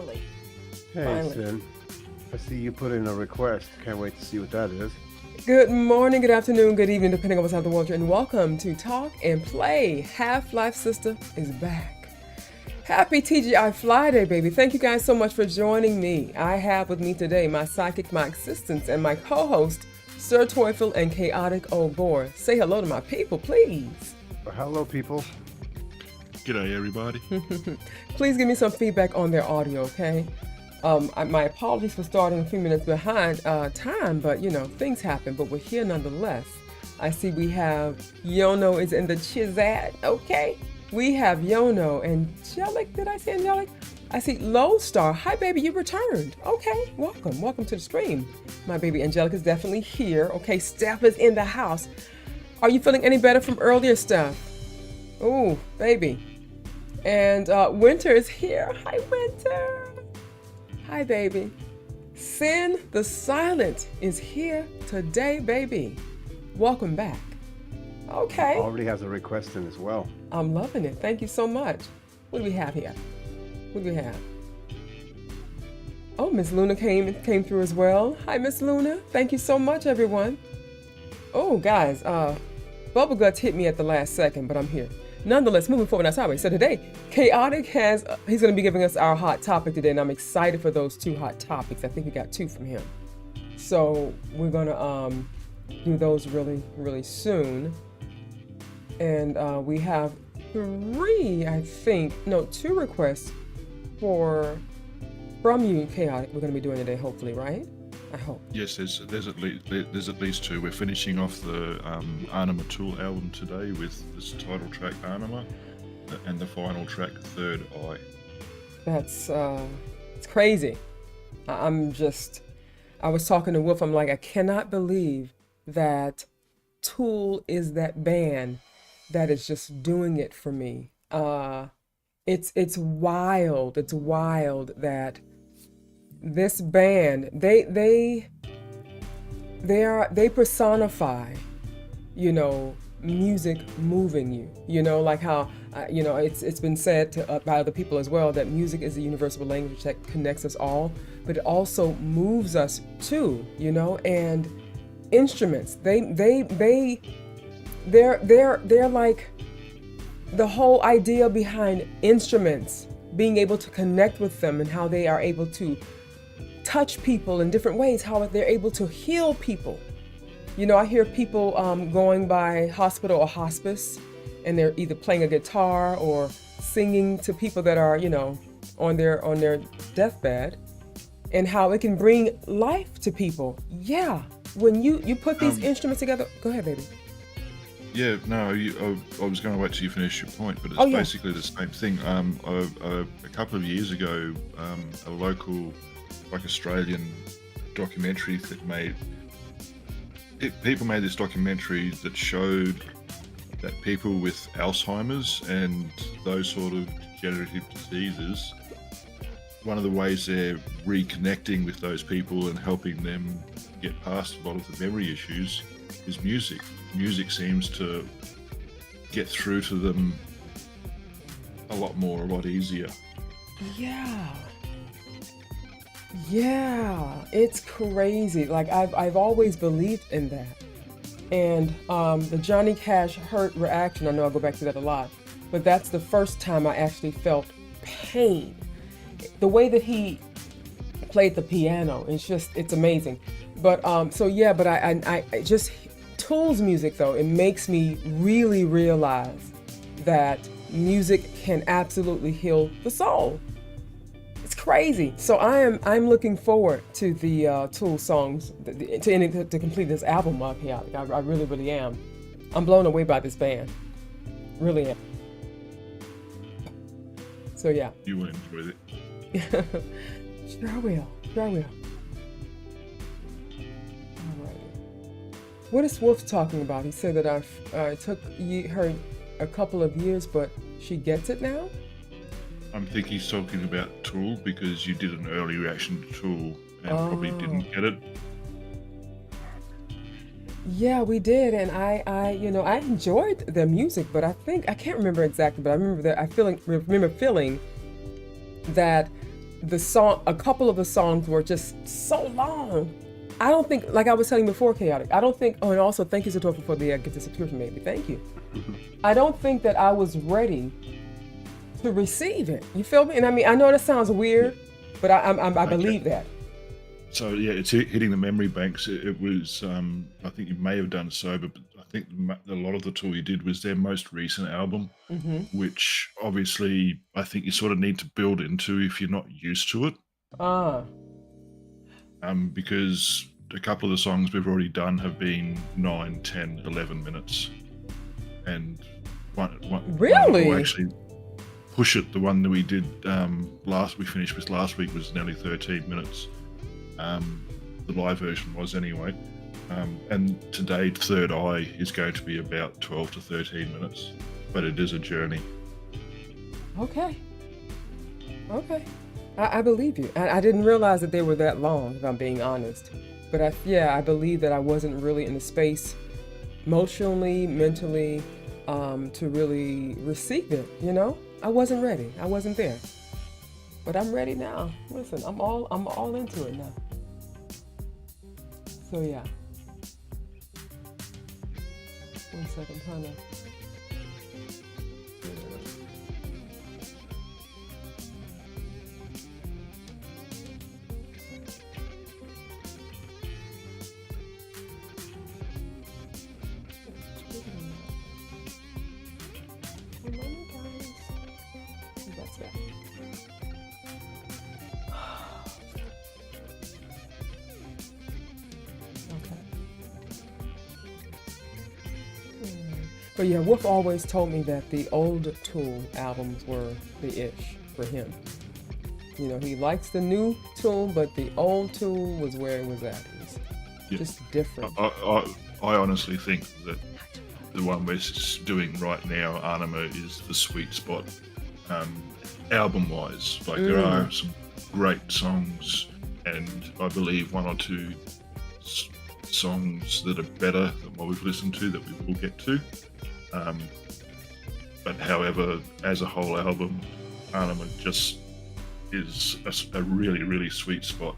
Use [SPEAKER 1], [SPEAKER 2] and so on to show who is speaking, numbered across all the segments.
[SPEAKER 1] Finally.
[SPEAKER 2] Hey,
[SPEAKER 1] Finally.
[SPEAKER 2] Sin. I see you put in a request. Can't wait to see what that is.
[SPEAKER 1] Good morning, good afternoon, good evening, depending on what's out the world, and welcome to Talk and Play. Half-Life-Sistah is back. Happy TGI Friday, baby. Thank you guys so much for joining me. I have with me today my psychic, my assistants, and my co-host, Sir Toyful and Chaotic Old Boy. Say hello to my people, please.
[SPEAKER 2] Hello, people.
[SPEAKER 3] G'day, everybody.
[SPEAKER 1] Please give me some feedback on their audio, okay? My apologies for starting a few minutes behind time, but you know, things happen, but we're here nonetheless. I see we have Jono is in the Chit-Chat, okay? We have Jono, Angelic, did I say Angelic? I see Lodestar. Hi, baby, you returned. Okay, welcome to the stream. My baby Angelic is definitely here. Okay, Steph is in the house. Are you feeling any better from earlier, Steph? Ooh, baby. And Winter is here. Hi, Winter. Hi, baby. Sin the Silent is here today, baby. Welcome back. Okay.
[SPEAKER 2] Already has a request in as well.
[SPEAKER 1] I'm loving it. Thank you so much. What do we have here? What do we have? Oh, Miss Luna came through as well. Hi, Miss Luna. Thank you so much, everyone. Oh, guys, Bubble Guts hit me at the last second, but I'm here. Nonetheless, moving forward, that's how. So today, Chaotic he's going to be giving us our hot topic today, and I'm excited for those two hot topics. I think we got two from him. So we're going to do those really, really soon. And we have two requests from you, Chaotic, we're going to be doing today, hopefully, right? I hope.
[SPEAKER 3] Yes, there's at least two. We're finishing off the Anima Tool album today with this title track Anima, and the final track Third Eye.
[SPEAKER 1] That's it's crazy. I was talking to Wolf. I'm like, I cannot believe that Tool is that band that is just doing it for me. It's wild. It's wild that this band, they personify, you know, music moving you, you know, like how, you know, it's been said by other people as well that music is a universal language that connects us all, but it also moves us too, you know. And instruments, they're like the whole idea behind instruments, being able to connect with them and how they are able to touch people in different ways, how they're able to heal people. You know, I hear people going by hospital or hospice, and they're either playing a guitar or singing to people that are, you know, on their deathbed, and how it can bring life to people. Yeah, when you put these instruments together. Go ahead, baby.
[SPEAKER 3] Yeah, no, I was going to wait till you finish your point, but it's basically the same thing. A couple of years ago, a local, like Australian documentary people made this documentary that showed that people with Alzheimer's and those sort of degenerative diseases, one of the ways they're reconnecting with those people and helping them get past a lot of the memory issues is music. Music seems to get through to them a lot easier.
[SPEAKER 1] Yeah, it's crazy. Like I've always believed in that. And the Johnny Cash hurt reaction, I know I'll go back to that a lot, but that's the first time I actually felt pain. The way that he played the piano, it's amazing. But I just Tool's music though, it makes me really realize that music can absolutely heal the soul. It's crazy. So I'm looking forward to the Tool songs to complete this album up here. I really, really am. I'm blown away by this band. Really am. So yeah.
[SPEAKER 3] You will enjoy it.
[SPEAKER 1] Sure will. Alright. What is Wolf talking about? He said that I took her a couple of years, but she gets it now?
[SPEAKER 3] I think he's talking about Tool because you did an early reaction to Tool and probably didn't get it.
[SPEAKER 1] Yeah, we did, and I enjoyed their music, but I can't remember exactly, but I remember that remember feeling that a couple of the songs were just so long. I don't think, like I was telling you before, Chaotic, I don't think, oh, and also thank you, Sator, for the get the subscription, maybe. Thank you. I don't think that I was ready to receive it. You feel me? And I mean, I know that sounds weird, but I believe that.
[SPEAKER 3] So yeah, it's hitting the memory banks. It was, I think you may have done Sober, but I think a lot of the tour you did was their most recent album, which obviously I think you sort of need to build into if you're not used to it. Because a couple of the songs we've already done have been 9, 10, 11 minutes. And one
[SPEAKER 1] Really?
[SPEAKER 3] will actually push it. The one that we did we finished with last week was nearly 13 minutes. The live version was anyway. And today, Third Eye is going to be about 12 to 13 minutes. But it is a journey.
[SPEAKER 1] Okay. I believe you. I didn't realize that they were that long, if I'm being honest. But I believe that I wasn't really in the space emotionally, mentally, to really receive it, you know? I wasn't ready. I wasn't there. But I'm ready now. Listen, I'm all into it now. So yeah. 1 second, trying to. But yeah, Wolf always told me that the old Tool albums were the ish for him. You know, he likes the new Tool, but the old Tool was where it was at. It was just different.
[SPEAKER 3] I honestly think that the one we're doing right now, Anima, is the sweet spot, album-wise. Like there are some great songs, and I believe 1 or 2 songs that are better than what we've listened to that we will get to. But however, as a whole album, Anima just is a really, really sweet spot.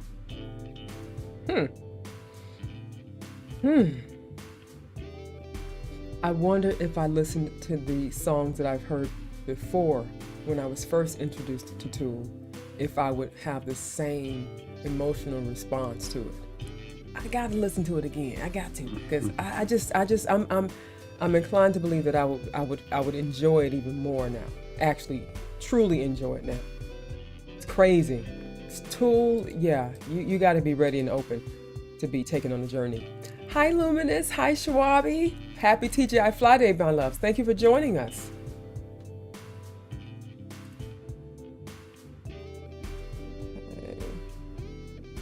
[SPEAKER 1] I wonder if I listened to the songs that I've heard before when I was first introduced to Tool, if I would have the same emotional response to it. I gotta listen to it again. I got to, because I'm inclined to believe that I would enjoy it even more now. Actually, truly enjoy it now. It's crazy. It's Tool, yeah. You got to be ready and open to be taken on the journey. Hi, Luminous. Hi, Schwabi. Happy TGI Fly Day, my loves. Thank you for joining us.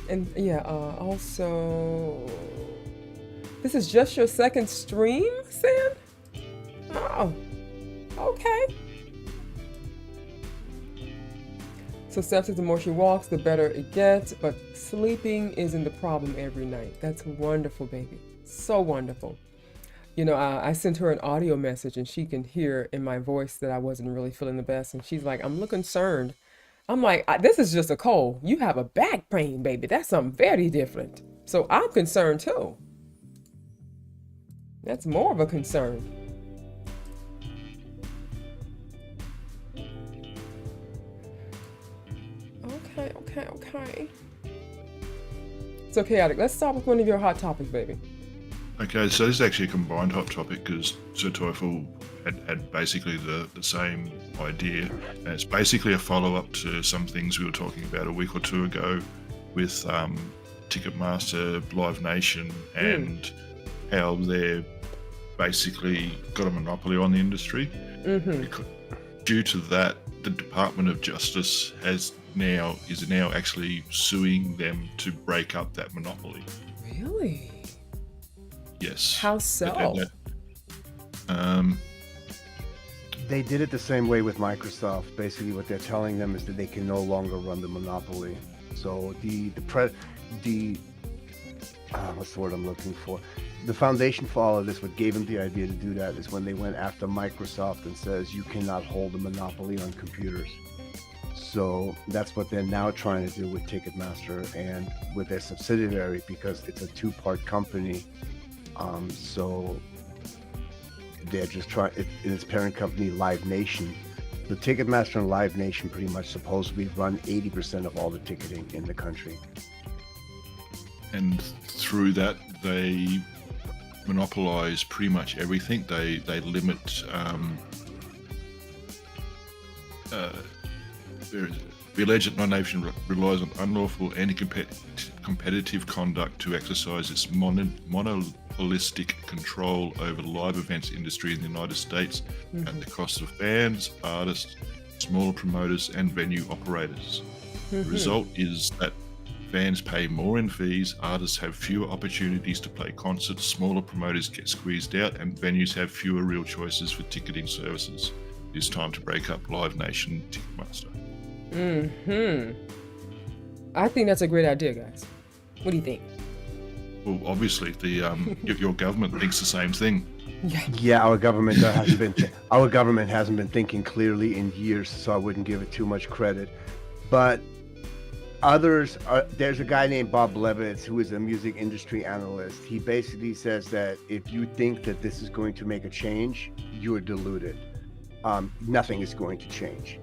[SPEAKER 1] And yeah, also, this is just your second stream, Sam? Oh, okay. So Steph says the more she walks, the better it gets, but sleeping isn't the problem every night. That's wonderful, baby. So wonderful. You know, I sent her an audio message and she can hear in my voice that I wasn't really feeling the best. And she's like, I'm a little concerned. I'm like, this is just a cold. You have a back pain, baby. That's something very different. So I'm concerned too. That's more of a concern. Okay. So Chaotic, let's start with one of your hot topics, baby.
[SPEAKER 3] Okay, so this is actually a combined hot topic because Sir Teufel had basically the same idea. And it's basically a follow-up to some things we were talking about a week or 2 ago with Ticketmaster, Live Nation, and how they're basically got a monopoly on the industry. Due to that, the Department of Justice is now actually suing them to break up that monopoly.
[SPEAKER 1] Really?
[SPEAKER 3] Yes.
[SPEAKER 1] How so?
[SPEAKER 2] They did it the same way with Microsoft. Basically, what they're telling them is that they can no longer run the monopoly. So what's the word I'm looking for? The foundation for all of this, what gave them the idea to do that, is when they went after Microsoft and says you cannot hold a monopoly on computers. So that's what they're now trying to do with Ticketmaster and with their subsidiary, because it's a two-part company. So they're just trying, in its parent company, Live Nation. The Ticketmaster and Live Nation pretty much supposedly run 80% of all the ticketing in the country.
[SPEAKER 3] And through that, they monopolize pretty much everything. They limit the alleged non-nation relies on unlawful anti-competitive conduct to exercise its monopolistic control over the live events industry in the United States at the cost of fans, artists, smaller promoters, and venue operators. The result is that fans pay more in fees, artists have fewer opportunities to play concerts, smaller promoters get squeezed out, and venues have fewer real choices for ticketing services. It's time to break up Live Nation Ticketmaster.
[SPEAKER 1] I think that's a great idea, guys. What do you think?
[SPEAKER 3] Well, obviously, your government thinks the same thing.
[SPEAKER 2] Yeah, our government hasn't been thinking clearly in years, so I wouldn't give it too much credit. But others are, there's a guy named Bob Levitz who is a music industry analyst. He basically says that if you think that this is going to make a change, you are deluded. Nothing is going to change.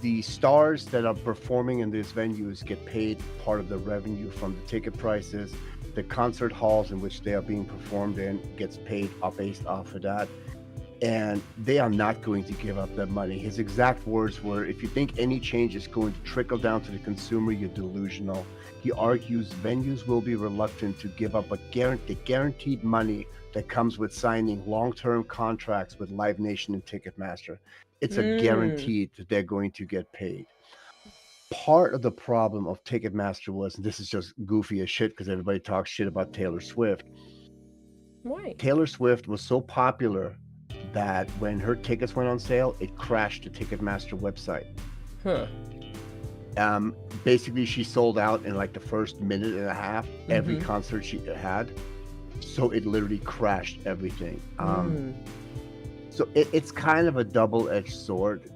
[SPEAKER 2] The stars that are performing in these venues get paid part of the revenue from the ticket prices. The concert halls in which they are being performed in gets paid based off of that. And they are not going to give up that money. His exact words were, if you think any change is going to trickle down to the consumer, you're delusional. He argues venues will be reluctant to give up the guaranteed money that comes with signing long-term contracts with Live Nation and Ticketmaster. It's a guaranteed that they're going to get paid. Part of the problem of Ticketmaster was, and this is just goofy as shit because everybody talks shit about Taylor Swift.
[SPEAKER 1] Right.
[SPEAKER 2] Taylor Swift was so popular that when her tickets went on sale, it crashed the Ticketmaster website. Basically, she sold out in like the first minute and a half, every concert she had. So it literally crashed everything. So it's kind of a double-edged sword.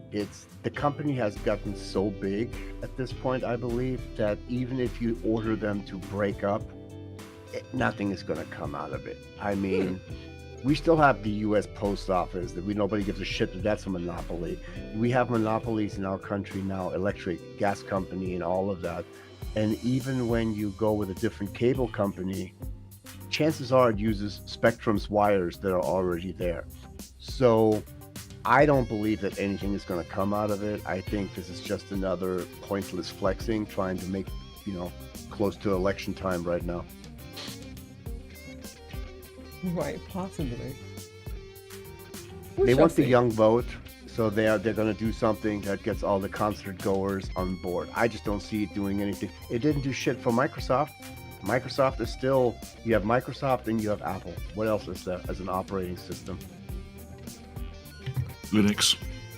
[SPEAKER 2] The company has gotten so big at this point, I believe, that even if you order them to break up, nothing is going to come out of it. I mean, we still have the U.S. Post Office that nobody gives a shit that that's a monopoly. We have monopolies in our country now, electric, gas company, and all of that. And even when you go with a different cable company, chances are it uses Spectrum's wires that are already there. So I don't believe that anything is going to come out of it. I think this is just another pointless flexing, trying to make, close to election time right now.
[SPEAKER 1] Right, possibly.
[SPEAKER 2] They want the young vote, so they're going to do something that gets all the concert goers on board. I just don't see it doing anything. It didn't do shit for Microsoft. Microsoft is still, you have Microsoft and you have Apple. What else is there as an operating system?
[SPEAKER 3] Linux.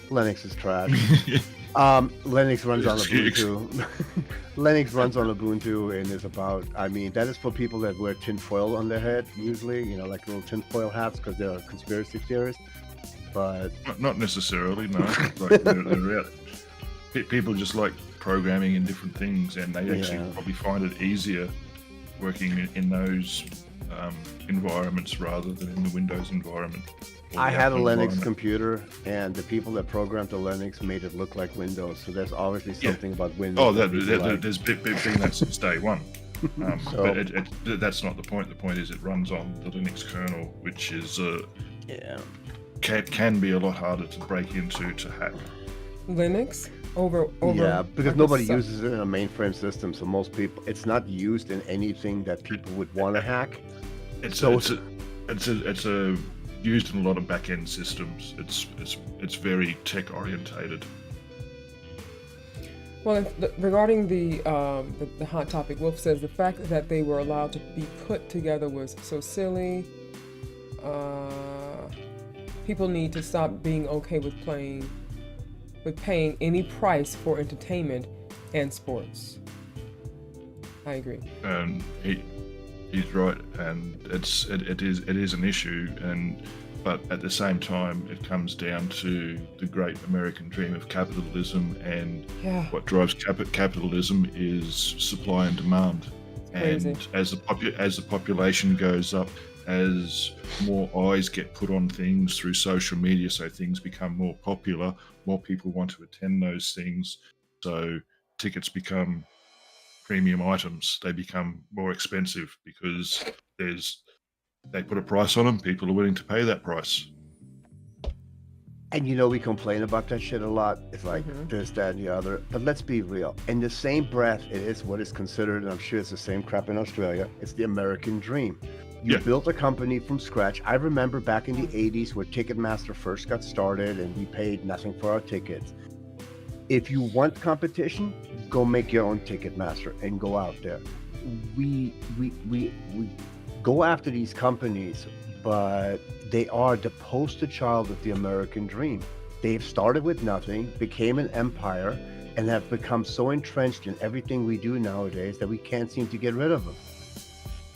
[SPEAKER 2] Linux is trash. Linux runs on Ubuntu. Linux runs on Ubuntu and is about, that is for people that wear tinfoil on their head, usually, like little tinfoil hats because they're conspiracy theorists. But
[SPEAKER 3] not necessarily, no. Like they're out. People just like programming in different things, and they actually probably find it easier working in those environments rather than in the Windows environment.
[SPEAKER 2] I had a Linux computer, and the people that programmed the Linux made it look like Windows. So there's obviously something about Windows.
[SPEAKER 3] Oh, there's been that since day one. But that's not the point. The point is it runs on the Linux kernel, which is can be a lot harder to break into to hack.
[SPEAKER 1] Linux over
[SPEAKER 2] because nobody uses it in a mainframe system. So most people, it's not used in anything that people would want to hack.
[SPEAKER 3] It's used in a lot of back-end systems. It's very tech orientated.
[SPEAKER 1] Well, regarding the hot topic, Wolf says the fact that they were allowed to be put together was so silly. People need to stop being okay with paying any price for entertainment and sports. I agree.
[SPEAKER 3] And he's right, and it is an issue, and But at the same time, it comes down to the great American dream of capitalism, and what drives capitalism is supply and demand.
[SPEAKER 1] Crazy.
[SPEAKER 3] And as the population goes up, as more eyes get put on things through social media, so things become more popular, more people want to attend those things, so tickets become premium items. They become more expensive because they put a price on them. People are willing to pay that price.
[SPEAKER 2] And we complain about that shit a lot. It's like this, that, and the other. But let's be real. In the same breath, it is what is considered, and I'm sure it's the same crap in Australia, it's the American dream. You built a company from scratch. I remember back in the 80s where Ticketmaster first got started and we paid nothing for our tickets. If you want competition, go make your own Ticketmaster and go out there. We go after these companies, but they are the poster child of the American dream. They've started with nothing, became an empire, and have become so entrenched in everything we do nowadays that we can't seem to get rid of them.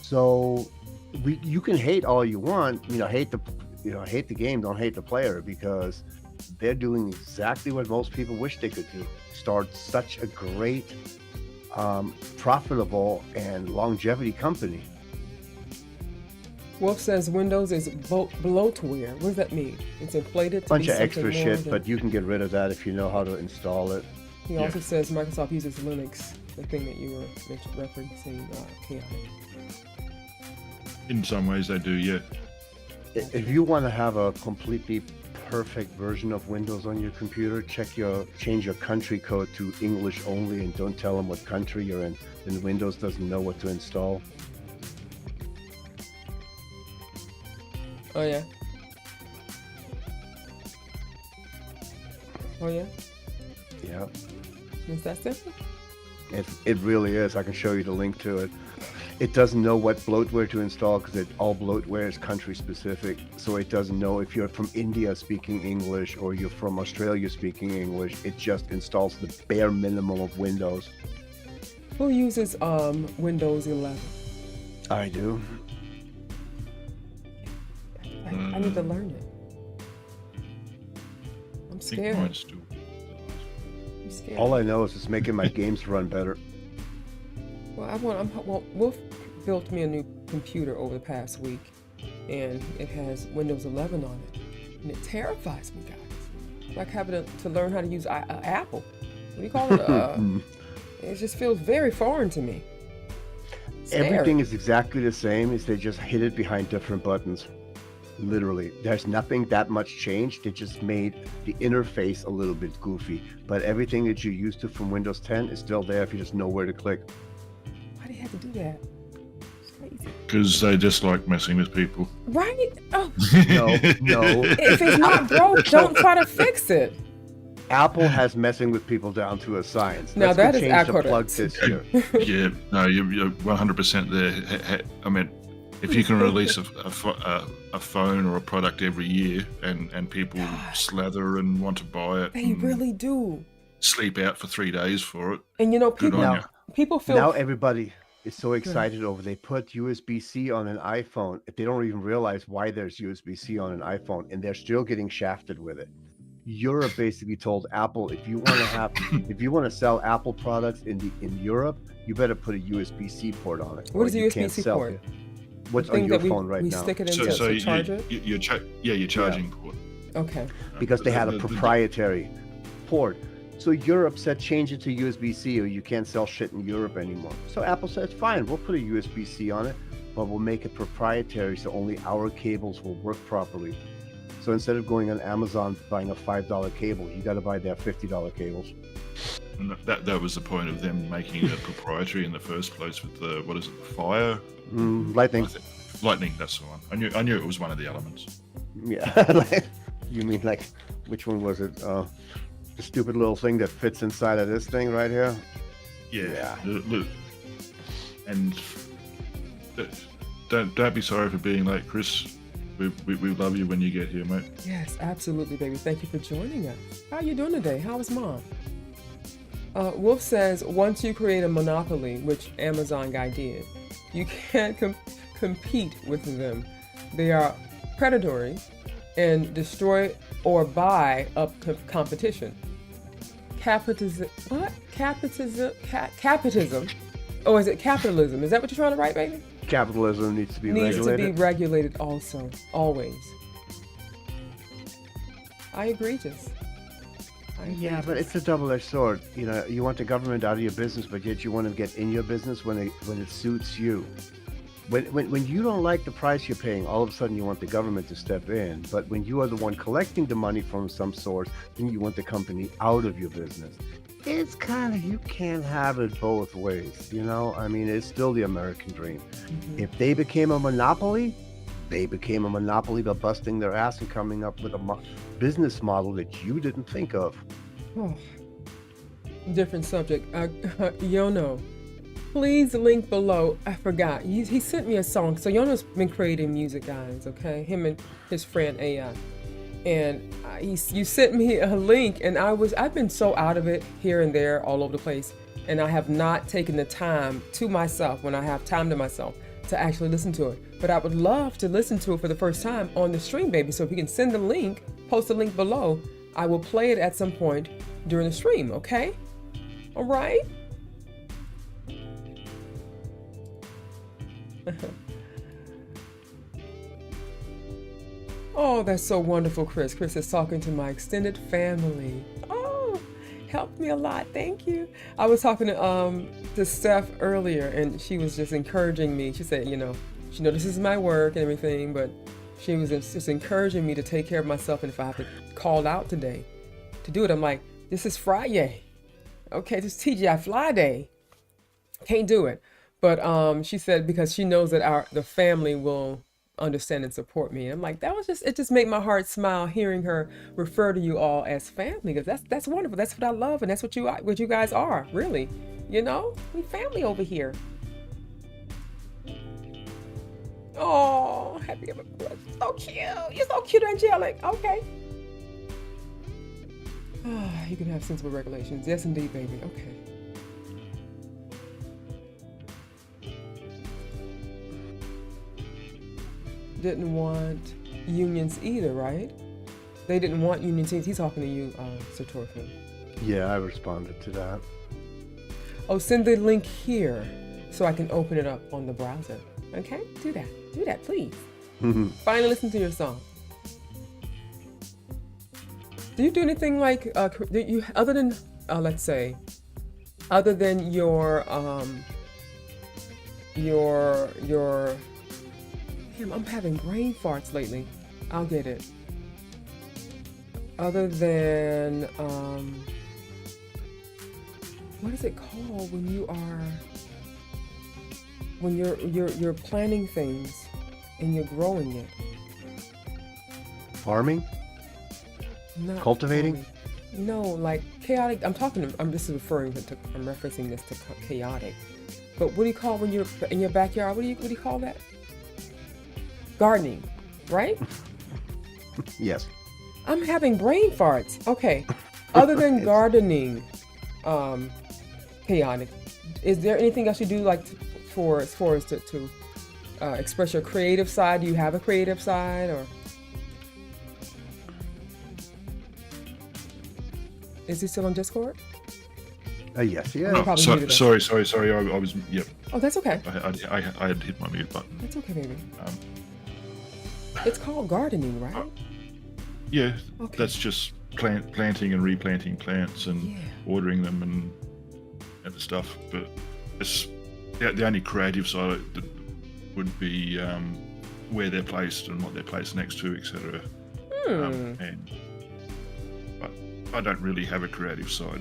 [SPEAKER 2] So you can hate all you want, hate the game, don't hate the player, because they're doing exactly what most people wish they could do. Start such a great, profitable, and longevity company.
[SPEAKER 1] Wolf says Windows is bloatware. What does that mean? It's inflated to
[SPEAKER 2] Bunch
[SPEAKER 1] be
[SPEAKER 2] of
[SPEAKER 1] something
[SPEAKER 2] extra
[SPEAKER 1] more
[SPEAKER 2] shit,
[SPEAKER 1] than...
[SPEAKER 2] but you can get rid of that if you know how to install it.
[SPEAKER 1] He also says Microsoft uses Linux, the thing that you were referencing, chaotic.
[SPEAKER 3] In some ways they do, yeah.
[SPEAKER 2] If you want to have a completely perfect version of Windows on your computer, change your country code to English only and don't tell them what country you're in, and Windows doesn't know what to install.
[SPEAKER 1] Oh yeah. Oh yeah.
[SPEAKER 2] Yeah.
[SPEAKER 1] Is that simple?
[SPEAKER 2] It really is. I can show you the link to it. It doesn't know what bloatware to install because all bloatware is country specific. So it doesn't know if you're from India speaking English or you're from Australia speaking English. It just installs the bare minimum of Windows.
[SPEAKER 1] Who uses Windows 11?
[SPEAKER 2] I do.
[SPEAKER 1] I need to learn it. I'm scared. I'm scared.
[SPEAKER 2] All I know is it's making my games run better.
[SPEAKER 1] Well, Wolf built me a new computer over the past week, and it has Windows 11 on it, and it terrifies me, guys. Like having to learn how to use Apple. What do you call it? It just feels very foreign to me.
[SPEAKER 2] Everything is exactly the same, is they just hid it behind different buttons. Literally, there's nothing that much changed. They just made the interface a little bit goofy, but everything that you're used to from Windows 10 is still there if you just know where to click.
[SPEAKER 1] Why do you have to do that? It's crazy.
[SPEAKER 3] Because they just like messing with people.
[SPEAKER 1] Right? Oh.
[SPEAKER 2] No.
[SPEAKER 1] If it's not broke, don't try to fix it.
[SPEAKER 2] Apple has messing with people down to a science.
[SPEAKER 1] Now that is accurate.
[SPEAKER 2] The plug this year.
[SPEAKER 3] Yeah, no, you're 100% there. I mean, if you can release a phone or a product every year and people slather and want to buy it.
[SPEAKER 1] They really do.
[SPEAKER 3] Sleep out for 3 days for it.
[SPEAKER 1] And people feel...
[SPEAKER 2] Now everybody is so excited over they put USB-C on an iPhone. They don't even realize why there's USB-C on an iPhone, and they're still getting shafted with it. Europe basically told Apple, if you want to sell Apple products in Europe, you better put a USB-C port on it.
[SPEAKER 1] What is a USB-C port?
[SPEAKER 2] What's on your phone right now?
[SPEAKER 1] Stick it in to charge it?
[SPEAKER 3] Your charging port.
[SPEAKER 1] Okay.
[SPEAKER 2] Because they had a proprietary port. So Europe said change it to USB-C or you can't sell shit in Europe anymore. So Apple said, fine, we'll put a USB-C on it, but we'll make it proprietary so only our cables will work properly. So instead of going on Amazon buying a $5 cable, you got to buy their $50 cables.
[SPEAKER 3] And that was the point of them making it proprietary in the first place with the, what is it, Fire?
[SPEAKER 2] Lightning.
[SPEAKER 3] Lightning, that's the one. I knew it was one of the elements.
[SPEAKER 2] Yeah. You mean like, which one was it? The stupid little thing that fits inside of this thing right here?
[SPEAKER 3] Yeah. Look. And don't be sorry for being late, Chris. We love you when you get here, mate.
[SPEAKER 1] Yes, absolutely, baby. Thank you for joining us. How are you doing today? How is Mom? Wolf says, once you create a monopoly, which Amazon guy did, you can't compete with them. They are predatory and destroy or buy up competition. Capitalism. What? Capitism. Or is it capitalism? Is that what you're trying to write, baby?
[SPEAKER 2] Capitalism needs to be
[SPEAKER 1] Needs
[SPEAKER 2] regulated.
[SPEAKER 1] to be regulated also, always. I agree,
[SPEAKER 2] Yeah, but it's a double-edged sword. You know, you want the government out of your business, but yet you want to get in your business when it suits you. When you don't like the price you're paying, all of a sudden you want the government to step in. But when you are the one collecting the money from some source, then you want the company out of your business. It's kind of, you can't have it both ways, you know? I mean, it's still the American dream. If they became a monopoly, they became a monopoly by busting their ass and coming up with a business model that you didn't think of.
[SPEAKER 1] Oh, different subject. Jono, please link below. I forgot. He sent me a song. So Yono's been creating music, guys, okay? Him and his friend AI. And you sent me a link, and I've been so out of it here and there, all over the place. And I have not taken the time to myself, when I have time to myself, to actually listen to it. But I would love to listen to it for the first time on the stream, baby. So if you can send the link, post the link below, I will play it at some point during the stream, okay? All right? Oh, that's so wonderful, Chris. Chris is talking to my extended family. Oh, helped me a lot. Thank you. I was talking to Steph earlier, and she was just encouraging me. She said, you know, she notices my work and everything, but she was just encouraging me to take care of myself. And if I have to call out today to do it, I'm like, this is Friday. Okay, this is TGI Friday. Can't do it. But she said because she knows that the family will understand and support me. I'm like, it just made my heart smile hearing her refer to you all as family, because that's wonderful. That's what I love, and that's what you guys are, really. You know, we family over here. Oh, happy birthday. So cute. You're so cute, angelic. Okay. You can have sensible regulations. Yes, indeed, baby. Okay. Didn't want unions either, right? They didn't want union teams. He's talking to you, Satorfi.
[SPEAKER 2] Yeah, I responded to that.
[SPEAKER 1] Oh, send the link here so I can open it up on the browser. Okay? Do that, please. Finally listen to your song. Do you do anything like, other than, let's say, other than your damn, I'm having brain farts lately. I'll get it. Other than, what is it called when you are, when you're planting things and you're growing it?
[SPEAKER 2] Farming?
[SPEAKER 1] Not
[SPEAKER 2] Cultivating?
[SPEAKER 1] farming. No, like chaotic. I'm referencing this to chaotic. But what do you call when you're in your backyard? What do you call that? Gardening, right?
[SPEAKER 2] Yes.
[SPEAKER 1] I'm having brain farts. Okay. Other than gardening, chaotic, is there anything else you do like as far as to express your creative side? Do you have a creative side, or is he still on Discord?
[SPEAKER 2] Yes, yeah.
[SPEAKER 3] Oh, sorry. I was, yep.
[SPEAKER 1] Oh, that's okay.
[SPEAKER 3] I had hit my mute button.
[SPEAKER 1] That's okay, baby. It's called gardening, right?
[SPEAKER 3] Yeah,
[SPEAKER 1] Okay.
[SPEAKER 3] that's just planting and replanting plants and watering them and stuff. But it's the only creative side of it that would be where they're placed and what they're placed next to, etc. But I don't really have a creative side.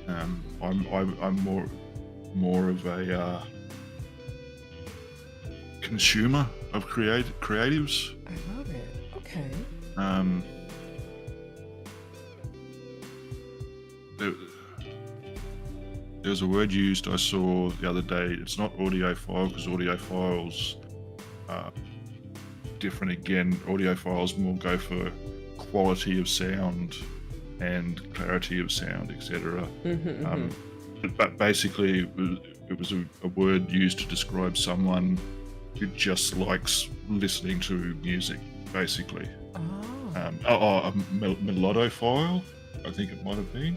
[SPEAKER 3] I'm more of a consumer of creatives.
[SPEAKER 1] I love it. Okay.
[SPEAKER 3] There was a word used I saw the other day. It's not audiophile, because audiophiles are different again. Audiophiles more go for quality of sound and clarity of sound, etc. But basically it was a word used to describe someone who just likes listening to music, basically. A melodiphile, I think it might have been.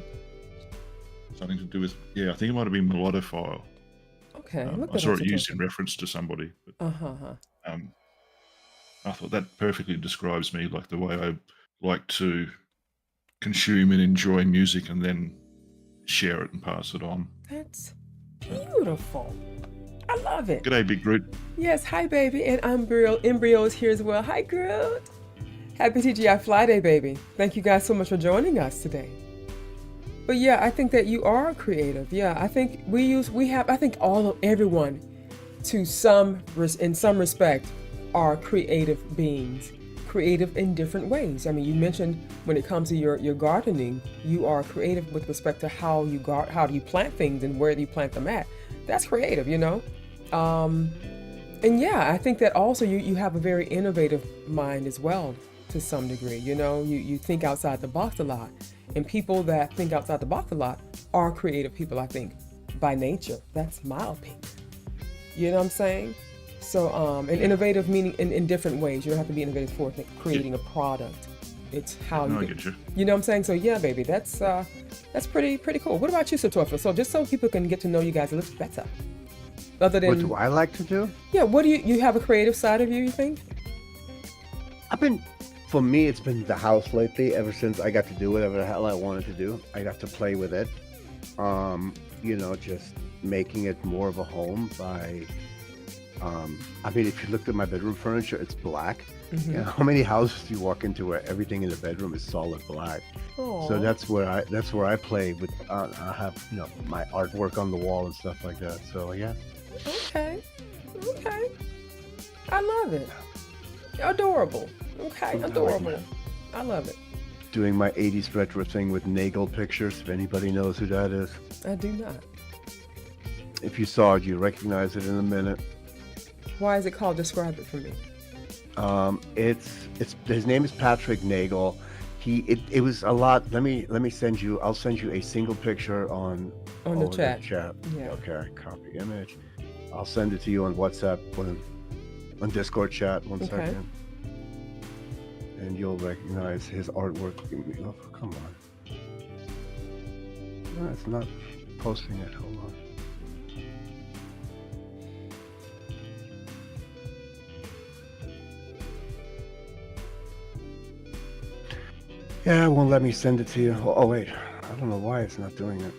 [SPEAKER 3] Something to do with, I think it might have been melodiphile.
[SPEAKER 1] Okay.
[SPEAKER 3] I saw it used in reference to somebody. But, I thought that perfectly describes me, like the way I like to consume and enjoy music and then share it and pass it on.
[SPEAKER 1] That's beautiful. I love it.
[SPEAKER 3] G'day, Big Groot.
[SPEAKER 1] Yes, hi, baby. And Embryo is here as well. Hi, Groot. Happy TGI Fly Day, baby. Thank you guys so much for joining us today. But yeah, I think that you are creative. Yeah, I think everyone in some respect are creative beings, creative in different ways. I mean, you mentioned when it comes to your gardening, you are creative with respect to how do you plant things and where do you plant them at. That's creative, you know? And yeah, I think that also you have a very innovative mind as well to some degree. You know, you think outside the box a lot. And people that think outside the box a lot are creative people, I think, by nature. That's my opinion. You know what I'm saying? So, and innovative meaning in different ways. You don't have to be innovative for creating a product. It's how
[SPEAKER 3] I get you.
[SPEAKER 1] You know what I'm saying? So yeah, baby, that's pretty cool. What about you, Satofa? So just so people can get to know you guys a little better. Other than
[SPEAKER 2] What do I like to do?
[SPEAKER 1] Yeah, what do you have a creative side of you think?
[SPEAKER 2] For me, it's been the house lately. Ever since I got to do whatever the hell I wanted to do, I got to play with it. You know, just making it more of a home by. I mean, if you looked at my bedroom furniture, it's black.
[SPEAKER 1] Mm-hmm.
[SPEAKER 2] You know, how many houses do you walk into where everything in the bedroom is solid black?
[SPEAKER 1] Aww.
[SPEAKER 2] So that's where I play with. I have my artwork on the wall and stuff like that. So yeah.
[SPEAKER 1] Okay. I love it. Adorable. Okay, adorable. I love it.
[SPEAKER 2] Doing my 80s retro thing with Nagel pictures, if anybody knows who that is.
[SPEAKER 1] I do not.
[SPEAKER 2] If you saw it, you recognize it in a minute.
[SPEAKER 1] Why is it called? Describe it for me.
[SPEAKER 2] It's his name is Patrick Nagel. It was a lot. Let me send you. I'll send you a single picture on
[SPEAKER 1] the chat.
[SPEAKER 2] Yeah. Okay. Copy image. I'll send it to you on WhatsApp on Discord chat. One second. And you'll recognize his artwork. Oh, come on. No, it's not posting it. Hold on. Yeah, it won't let me send it to you. Oh, wait. I don't know why it's not doing it.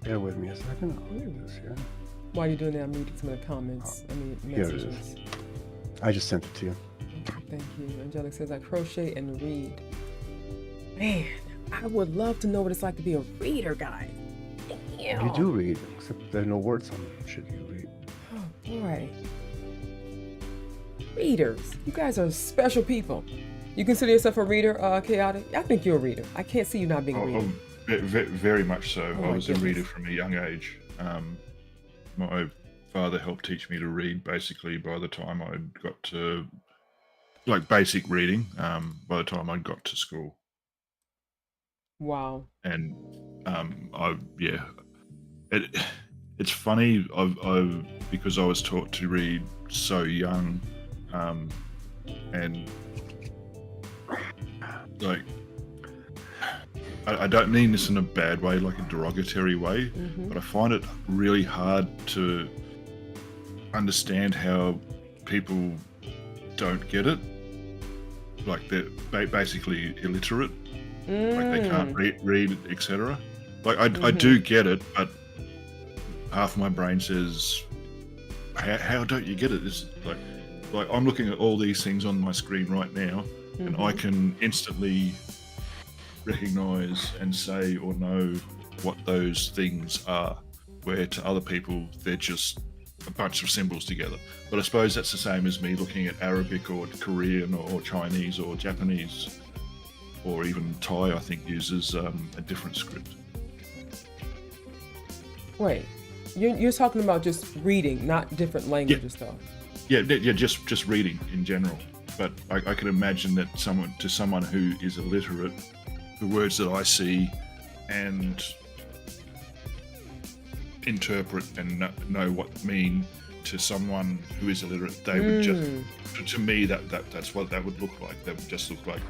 [SPEAKER 2] Bear with me a second. I'll read this, yeah.
[SPEAKER 1] While you're doing that, I'm reading some of the comments. Messages.
[SPEAKER 2] Here it is. I just sent it to you.
[SPEAKER 1] Thank you. Angelic says, I crochet and read. Man, I would love to know what it's like to be a reader, guys. Damn.
[SPEAKER 2] You do read, except there are no words on it. Should you read?
[SPEAKER 1] Oh, boy. Readers. You guys are special people. You consider yourself a reader, Chaotic? I think you're a reader. I can't see you not being a reader.
[SPEAKER 3] Very much so.
[SPEAKER 1] Oh,
[SPEAKER 3] I was a reader from a young age. My father helped teach me to read basically by the time I got to basic reading, by the time I got to school.
[SPEAKER 1] Wow.
[SPEAKER 3] And it's funny. Because I was taught to read so young, and I don't mean this in a bad way, like a derogatory way, but I find it really hard to understand how people don't get it. Like they're basically illiterate, like they can't read, etc. I do get it, but half my brain says, how don't you get it? It's like I'm looking at all these things on my screen right now, and I can instantly recognize and say or know what those things are, where to other people they're just a bunch of symbols together. But I suppose that's the same as me looking at Arabic or Korean or Chinese or Japanese, or even Thai, I think uses a different script.
[SPEAKER 1] Wait, you're talking about just reading, not different languages, though.
[SPEAKER 3] Yeah, just reading in general. But I can imagine that someone who is illiterate, the words that I see and interpret and know what mean to someone who is illiterate, they would just, to me, that's what that would look like. They would just look like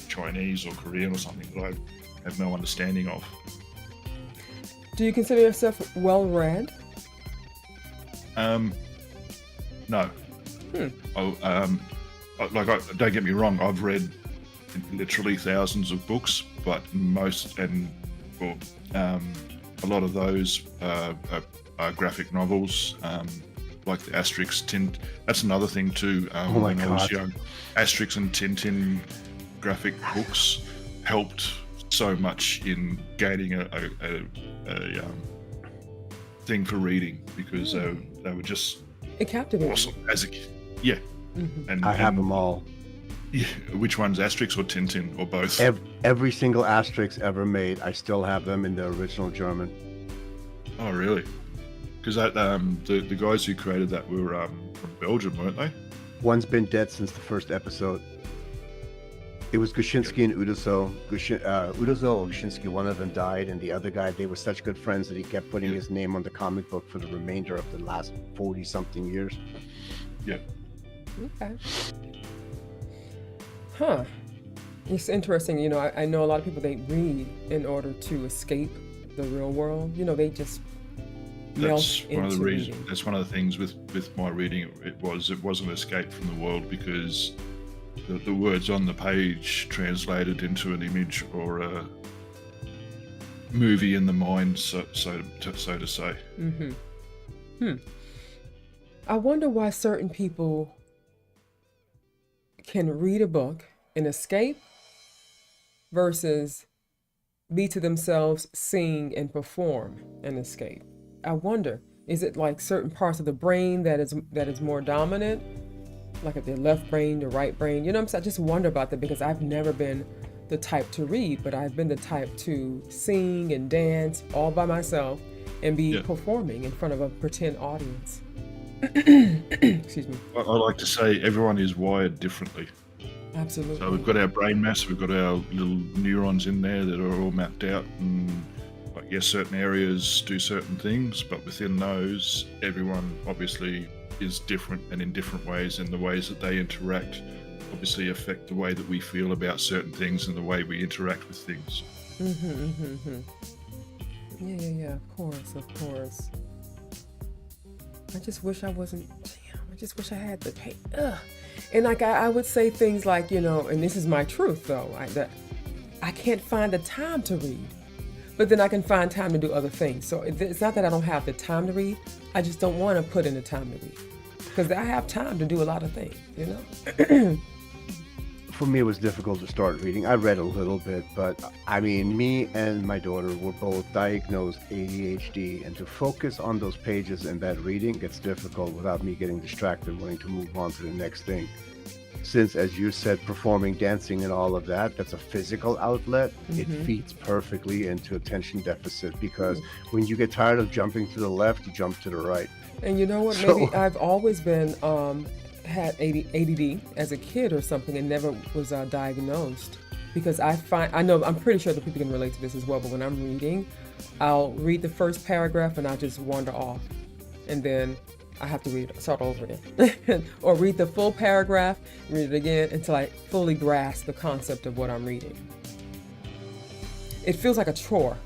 [SPEAKER 3] Chinese or Korean or something that I have no understanding of.
[SPEAKER 1] Do you consider yourself well-read?
[SPEAKER 3] No. Don't get me wrong, I've read literally thousands of books, but a lot of those are graphic novels, like the Asterix Tint. That's another thing too. When I was young, Asterix and Tintin graphic books helped so much in gaining a thing for reading, because they were just awesome as a kid. Yeah. And
[SPEAKER 2] I have them all.
[SPEAKER 3] Yeah, which one's Asterix or Tintin or both?
[SPEAKER 2] Every single Asterix ever made, I still have them in the original German.
[SPEAKER 3] Oh, really? Because the guys who created that were from Belgium, weren't they?
[SPEAKER 2] One's been dead since the first episode. It was Gushinsky and Uderzo. Uderzo or Gushinsky, one of them died, and the other guy, they were such good friends that he kept putting his name on the comic book for the remainder of the last 40-something years.
[SPEAKER 3] Yeah.
[SPEAKER 1] Okay. Huh. It's interesting. You know, I know a lot of people, they read in order to escape the real world. You know, they just melt into
[SPEAKER 3] one of the reasons.
[SPEAKER 1] reading.
[SPEAKER 3] That's one of the things with my reading. It was an escape from the world, because the words on the page translated into an image or a movie in the mind, so to say.
[SPEAKER 1] I wonder why certain people can read a book and escape versus be to themselves, sing and perform and escape. I wonder, is it like certain parts of the brain that is more dominant? Like if their left brain, the right brain, you know what I'm saying? I just wonder about that, because I've never been the type to read, but I've been the type to sing and dance all by myself and be performing in front of a pretend audience. Excuse me.
[SPEAKER 3] I like to say everyone is wired differently.
[SPEAKER 1] Absolutely.
[SPEAKER 3] So we've got our brain mass, we've got our little neurons in there that are all mapped out, and certain areas do certain things, but within those, everyone obviously is different, and in different ways, and the ways that they interact obviously affect the way that we feel about certain things and the way we interact with things.
[SPEAKER 1] Yeah, of course. I just wish I wasn't, I just wish I had the pay. And like I would say things like, you know, and this is my truth though, that I can't find the time to read, but then I can find time to do other things. So it's not that I don't have the time to read, I just don't want to put in the time to read, because I have time to do a lot of things, you know?
[SPEAKER 2] For me, it was difficult to start reading. I read a little bit, but I mean, me and my daughter were both diagnosed ADHD, and to focus on those pages and that reading gets difficult without me getting distracted and wanting to move on to the next thing. Since, as you said, performing, dancing, and all of that, that's a physical outlet. It feeds perfectly into attention deficit, because when you get tired of jumping to the left, you jump to the right.
[SPEAKER 1] And you know what? Maybe I've always been had ADD as a kid or something, and never was diagnosed, because I'm pretty sure that people can relate to this as well, but when I'm reading, I'll read the first paragraph and I'll just wander off, and then I have to start over again or read the full paragraph, read it again until I fully grasp the concept of what I'm reading. It feels like a chore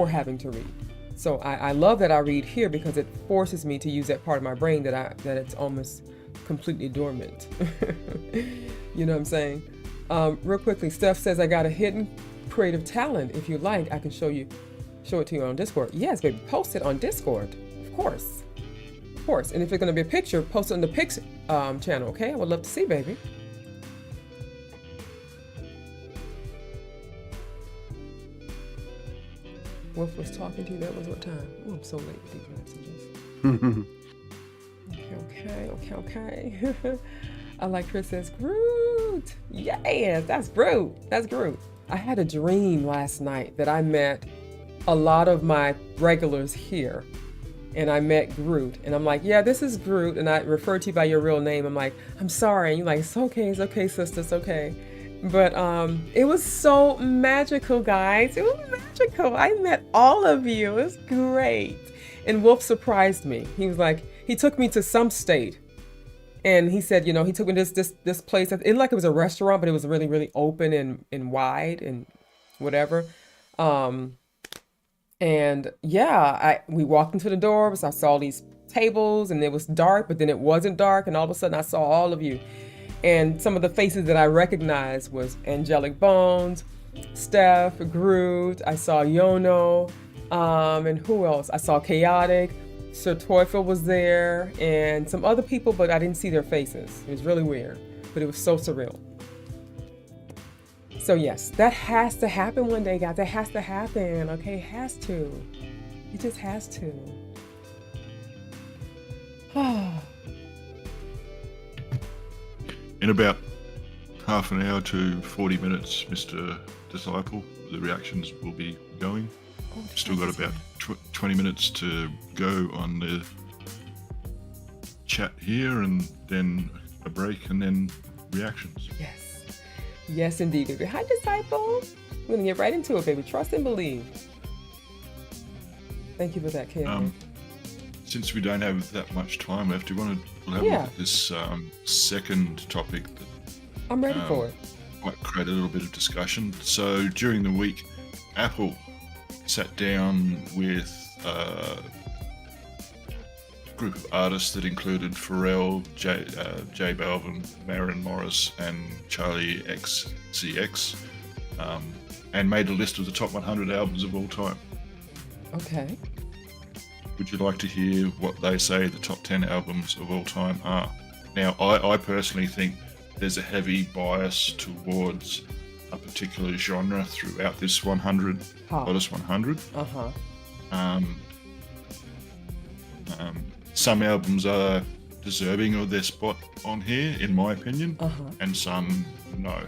[SPEAKER 1] having to read. So I love that I read here, because it forces me to use that part of my brain that it's almost completely dormant. You know what I'm saying? Real quickly, Steph says, I got a hidden creative talent. If you like, I can show it to you on Discord. Yes, baby, post it on Discord. Of course. And if it's going to be a picture, post it on the Pix channel, okay? I would love to see, baby. Wolf was talking to you. That was what time? Oh, I'm so late with these messages. Okay. I like Chris says, Groot. Yes, that's Groot. I had a dream last night that I met a lot of my regulars here, and I met Groot, and I'm like, yeah, this is Groot, and I refer to you by your real name. I'm like, I'm sorry. And you're like, it's okay, sister, it's okay. But it was so magical, guys. It was magical. I met all of you. It was great. And Wolf surprised me. He was like, he took me to some state. And he said, he took me to this place. It looked like it was a restaurant, but it was really, really open and wide and whatever. And yeah, we walked into the doors. I saw these tables and it was dark, but then it wasn't dark. And all of a sudden I saw all of you. And some of the faces that I recognized was Angelic Bones, Steph, Groot. I saw Jono. And who else? I saw Chaotic. Sir Teufel was there and some other people, but I didn't see their faces. It was really weird, but it was so surreal. So yes, that has to happen one day, guys. That has to happen, okay? It has to. It just has to.
[SPEAKER 3] In about half an hour to 40 minutes, Mr. Disciple, the reactions will be going. Still got about 20 minutes to go on the chat here, and then a break, and then reactions.
[SPEAKER 1] Yes. Yes, indeed, baby. Hi, Disciple. We're going to get right into it, baby. Trust and believe. Thank you for that, Kayla.
[SPEAKER 3] Since we don't have that much time left, we'll have a look at this second topic that
[SPEAKER 1] I'm ready for it.
[SPEAKER 3] Might create a little bit of discussion. So during the week, Apple sat down with a group of artists that included Pharrell, J Balvin, Maren Morris, and Charlie XCX, and made a list of the top 100 albums of all time.
[SPEAKER 1] Okay.
[SPEAKER 3] Would you like to hear what they say the top 10 albums of all time are? Now, I personally think there's a heavy bias towards a particular genre throughout this 100, hottest 100. Some albums are deserving of their spot on here, in my opinion, and some no.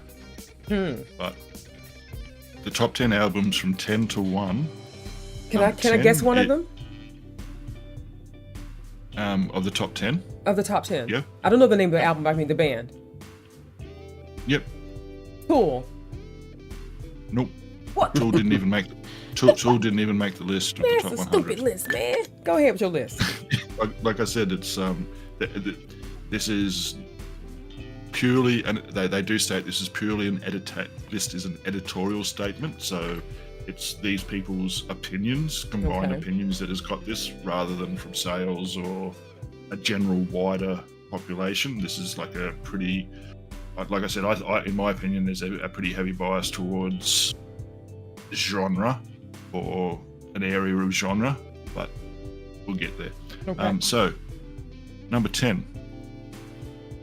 [SPEAKER 3] But the top 10 albums from 10 to 1.
[SPEAKER 1] Can I guess one of them?
[SPEAKER 3] Of the top 10?
[SPEAKER 1] Of the top 10?
[SPEAKER 3] Yeah.
[SPEAKER 1] I don't know the name of the album, I mean the band.
[SPEAKER 3] Yep.
[SPEAKER 1] Cool.
[SPEAKER 3] Nope.
[SPEAKER 1] What?
[SPEAKER 3] Tool didn't even make the list of the top 100.
[SPEAKER 1] That's a stupid list, man. Go ahead with your list.
[SPEAKER 3] like I said, it's this is purely, and they do state this is purely list is an editorial statement. So it's these people's opinions, combined opinions, that has got this, rather than from sales or a general wider population. This is like a pretty, like I said, I in my opinion, there's a pretty heavy bias towards genre or an area of genre, but we'll get there.
[SPEAKER 1] Okay.
[SPEAKER 3] So, number 10,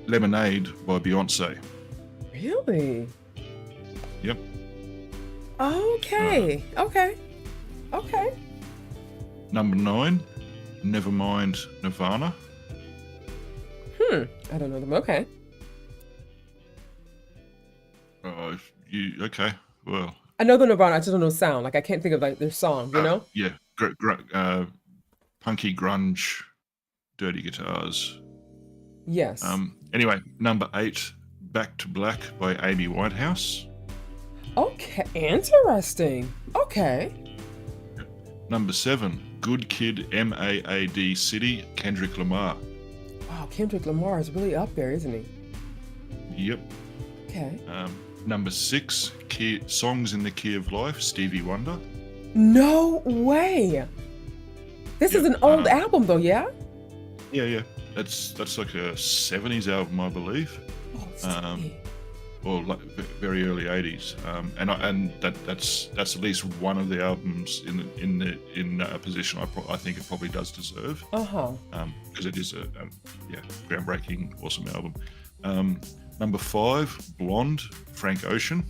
[SPEAKER 3] Lemonade by Beyonce.
[SPEAKER 1] Really?
[SPEAKER 3] Yep.
[SPEAKER 1] Okay. Okay.
[SPEAKER 3] Number 9, Nevermind, Nirvana.
[SPEAKER 1] I don't know them. Okay.
[SPEAKER 3] Okay. Well,
[SPEAKER 1] I know the Nirvana. I just don't know the sound. Like I can't think of like their song. You know?
[SPEAKER 3] Yeah. Punky grunge, dirty guitars.
[SPEAKER 1] Yes.
[SPEAKER 3] Anyway, number 8, Back to Black by Amy Winehouse.
[SPEAKER 1] Okay. Interesting. Okay.
[SPEAKER 3] Number 7, Good Kid, M.A.A.D. City, Kendrick Lamar.
[SPEAKER 1] Wow, Kendrick Lamar is really up there, isn't he?
[SPEAKER 3] Yep.
[SPEAKER 1] Okay.
[SPEAKER 3] Number 6, Songs in the Key of Life, Stevie Wonder.
[SPEAKER 1] No way. This is an old album, though, yeah?
[SPEAKER 3] Yeah. That's like a 70s album, I believe.
[SPEAKER 1] Oh,
[SPEAKER 3] or like very early 80s. And that's at least one of the albums in a position I think it probably does deserve. Because it is a groundbreaking, awesome album. Number 5, Blonde, Frank Ocean.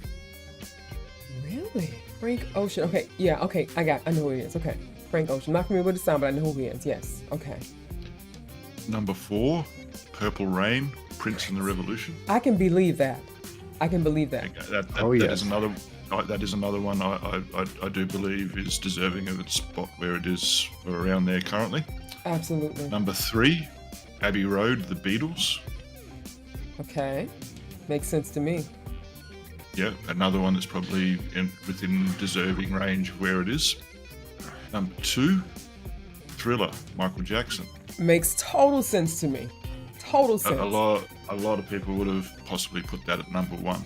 [SPEAKER 1] Really? Frank Ocean. Okay, yeah, okay. I know who he is. Okay. Frank Ocean. Not familiar with the sound, but I know who he is. Yes. Okay.
[SPEAKER 3] Number 4, Purple Rain, Prince and the Revolution.
[SPEAKER 1] I can believe that. That
[SPEAKER 3] is another one I do believe is deserving of its spot where it is around there currently.
[SPEAKER 1] Absolutely.
[SPEAKER 3] Number 3, Abbey Road, The Beatles.
[SPEAKER 1] Okay. Makes sense to me.
[SPEAKER 3] Yeah, another one that's probably within deserving range of where it is. Number 2, Thriller, Michael Jackson.
[SPEAKER 1] Makes total sense to me. Total sense.
[SPEAKER 3] A lot of people would have possibly put that at number one.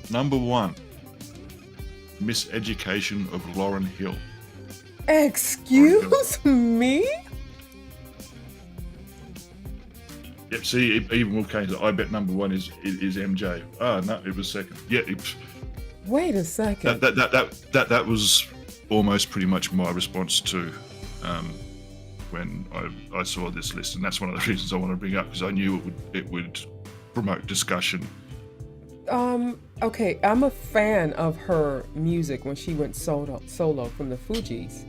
[SPEAKER 3] Number one, Miseducation of Lauryn Hill.
[SPEAKER 1] Excuse me?
[SPEAKER 3] Yep, see, even Wolf Kane, I bet number one is MJ. No, it was second. Yeah,
[SPEAKER 1] Wait a second.
[SPEAKER 3] that was almost pretty much my response to when I saw this list, and that's one of the reasons I want to bring up, because I knew it would promote discussion.
[SPEAKER 1] Okay, I'm a fan of her music when she went solo from the Fugees.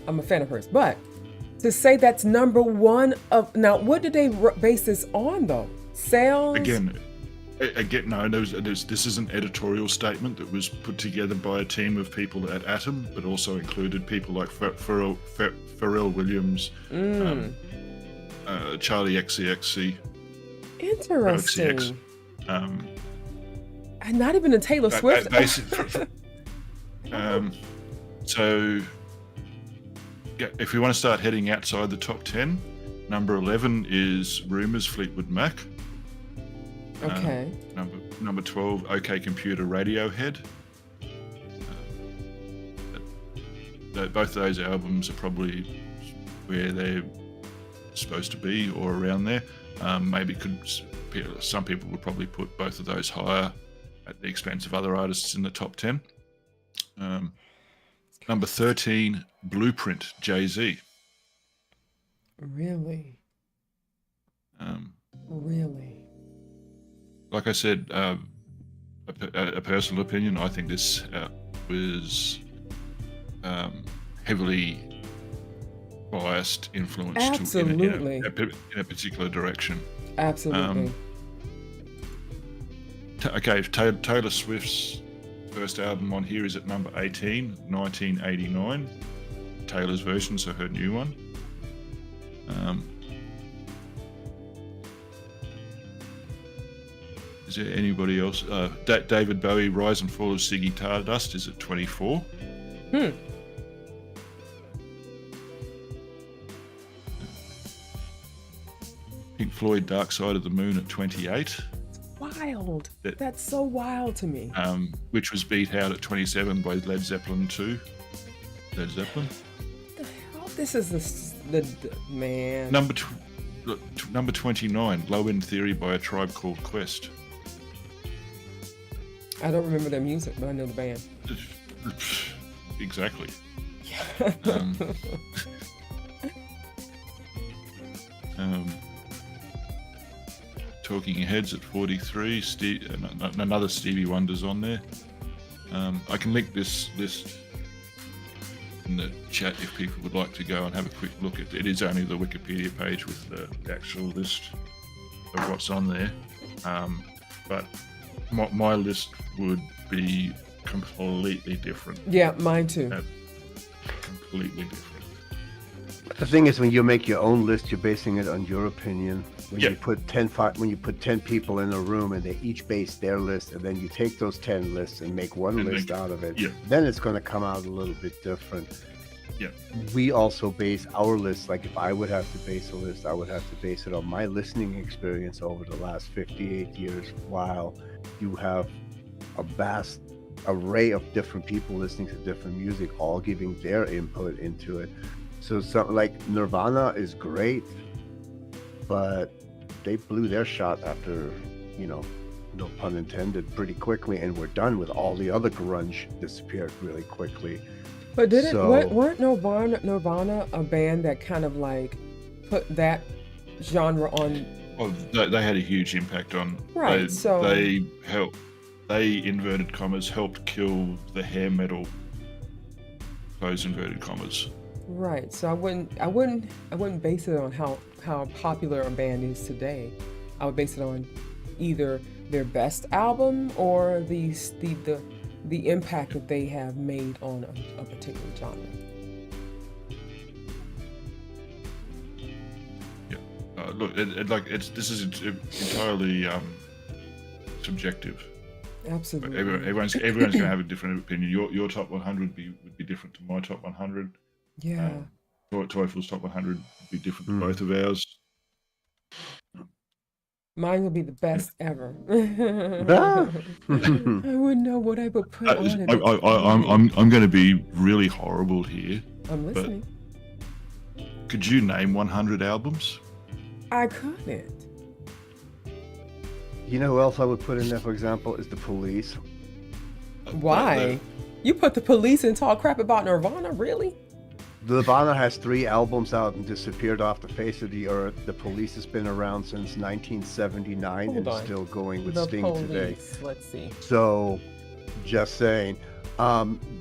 [SPEAKER 1] I'm a fan of hers, but to say that's number one of now, what did they base this on though? Sales?
[SPEAKER 3] Again, no. This is an editorial statement that was put together by a team of people at Atom, but also included people like Pharrell Williams, Charlie XCX.
[SPEAKER 1] Interesting. And not even a Taylor Swift.
[SPEAKER 3] So, yeah, if we want to start heading outside the top 10, number 11 is Rumours, Fleetwood Mac.
[SPEAKER 1] Okay.
[SPEAKER 3] Number 12, OK Computer, Radiohead. Both of those albums are probably where they're supposed to be or around there. Some people would probably put both of those higher at the expense of other artists in the top 10. Number 13, Blueprint, Jay-Z.
[SPEAKER 1] Really? Really?
[SPEAKER 3] Like I said, a personal opinion, I think this was heavily biased, influenced
[SPEAKER 1] Absolutely.
[SPEAKER 3] in a particular direction.
[SPEAKER 1] Absolutely.
[SPEAKER 3] Taylor Swift's first album on here is at number 18, 1989. Taylor's version, so her new one. Is there anybody else? David Bowie, Rise and Fall of Ziggy Stardust is at 24. Pink Floyd, Dark Side of the Moon at 28.
[SPEAKER 1] Wild. That's so wild to me.
[SPEAKER 3] Which was beat out at 27 by Led Zeppelin 2. Led Zeppelin.
[SPEAKER 1] What the hell? This is the man.
[SPEAKER 3] Number 29, Low End Theory by A Tribe Called Quest.
[SPEAKER 1] I don't remember their music, but I know the band.
[SPEAKER 3] Exactly. Talking Heads at 43. Another Stevie Wonder's on there. I can link this list in the chat if people would like to go and have a quick look at it. It is only the Wikipedia page with the actual list of what's on there. But my list would be completely different.
[SPEAKER 1] Yeah, mine too.
[SPEAKER 3] Completely different.
[SPEAKER 2] The thing is, when you make your own list, you're basing it on your opinion. When you put 10 people in a room and they each base their list, and then you take those 10 lists and make one list out of it, then it's going to come out a little bit different.
[SPEAKER 3] Yeah.
[SPEAKER 2] We also base our list, like if I would have to base a list, I would have to base it on my listening experience over the last 58 years, while you have a vast array of different people listening to different music, all giving their input into it. So something like Nirvana is great, but they blew their shot after, no pun intended, pretty quickly, and we're done with all the other grunge disappeared really quickly.
[SPEAKER 1] But weren't Nirvana a band that kind of like put that genre on?
[SPEAKER 3] Well, they had a huge impact on.
[SPEAKER 1] Right.
[SPEAKER 3] They inverted commas helped kill the hair metal. Close inverted commas.
[SPEAKER 1] Right. So I wouldn't base it on how popular a band is today. I would base it on either their best album or the impact that they have made on a particular genre.
[SPEAKER 3] Yeah. Look, this is entirely subjective.
[SPEAKER 1] Absolutely.
[SPEAKER 3] Everyone's going to have a different opinion. Your top 100 would be different to my top 100.
[SPEAKER 1] Yeah.
[SPEAKER 3] Teufel's Top 100 would be different to both of ours.
[SPEAKER 1] Mine would be the best ever.
[SPEAKER 2] Ah.
[SPEAKER 1] I wouldn't know what I would put on it.
[SPEAKER 3] I'm going to be really horrible here.
[SPEAKER 1] I'm listening.
[SPEAKER 3] Could you name 100 albums?
[SPEAKER 1] I couldn't.
[SPEAKER 2] You know who else I would put in there, for example, is the Police.
[SPEAKER 1] Why? You put the Police and talk crap about Nirvana? Really?
[SPEAKER 2] Nirvana has 3 albums out and disappeared off the face of the earth. The Police has been around since 1979 and is still going with Sting today.
[SPEAKER 1] Let's see.
[SPEAKER 2] So, just saying.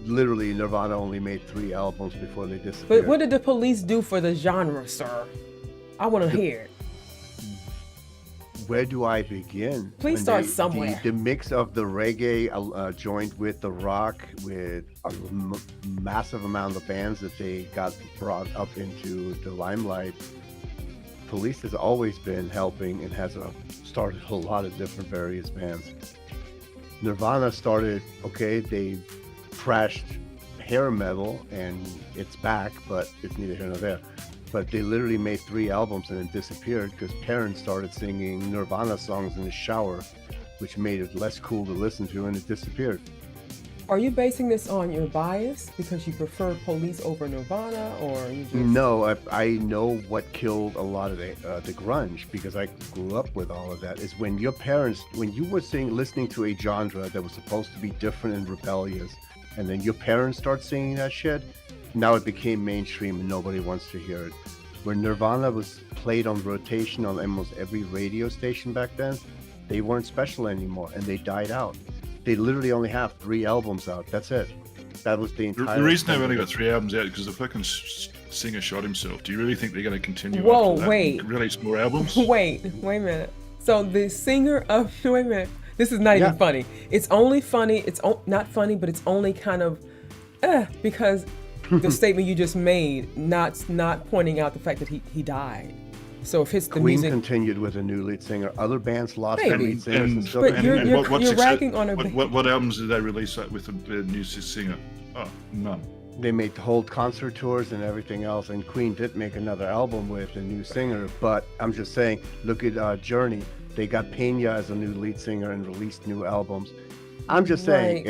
[SPEAKER 2] Literally, Nirvana only made 3 albums before they disappeared.
[SPEAKER 1] But what did the Police do for the genre, sir? I want to hear it.
[SPEAKER 2] Where do I begin?
[SPEAKER 1] Please start somewhere.
[SPEAKER 2] The mix of the reggae joined with the rock, with a massive amount of bands that they got brought up into the limelight. Police has always been helping and has started a lot of different various bands. Nirvana started, they trashed hair metal and it's back, but it's neither here nor there. But they literally made 3 albums and then disappeared because parents started singing Nirvana songs in the shower, which made it less cool to listen to, and it disappeared.
[SPEAKER 1] Are you basing this on your bias because you prefer Police over Nirvana, or you just...
[SPEAKER 2] No, I know what killed a lot of the grunge, because I grew up with all of that, is when your parents, when you were listening to a genre that was supposed to be different and rebellious, and then your parents start singing that shit, now it became mainstream and nobody wants to hear it. Where Nirvana was played on rotation on almost every radio station back then, they weren't special anymore and they died out. They literally only have 3 albums out. That's it. That was the entire...
[SPEAKER 3] The reason they've only got 3 albums out is because the fucking singer shot himself. Do you really think they're going to continue
[SPEAKER 1] wait.
[SPEAKER 3] and release more albums?
[SPEAKER 1] Wait a minute. So the singer of... Wait a minute. This is not even funny. It's only funny. It's not funny, but it's only kind of... because... the statement you just made, not pointing out the fact that he died. So if it's the
[SPEAKER 2] Queen
[SPEAKER 1] music
[SPEAKER 2] continued with a new lead singer. Other bands lost their lead singers and still
[SPEAKER 1] but
[SPEAKER 2] continued.
[SPEAKER 1] you're ragging on a...
[SPEAKER 3] What albums did they release with the new singer? Oh, none.
[SPEAKER 2] They made the whole concert tours and everything else, and Queen did make another album with a new singer. But I'm just saying, look at Journey. They got Pena as a new lead singer and released new albums. I'm just saying,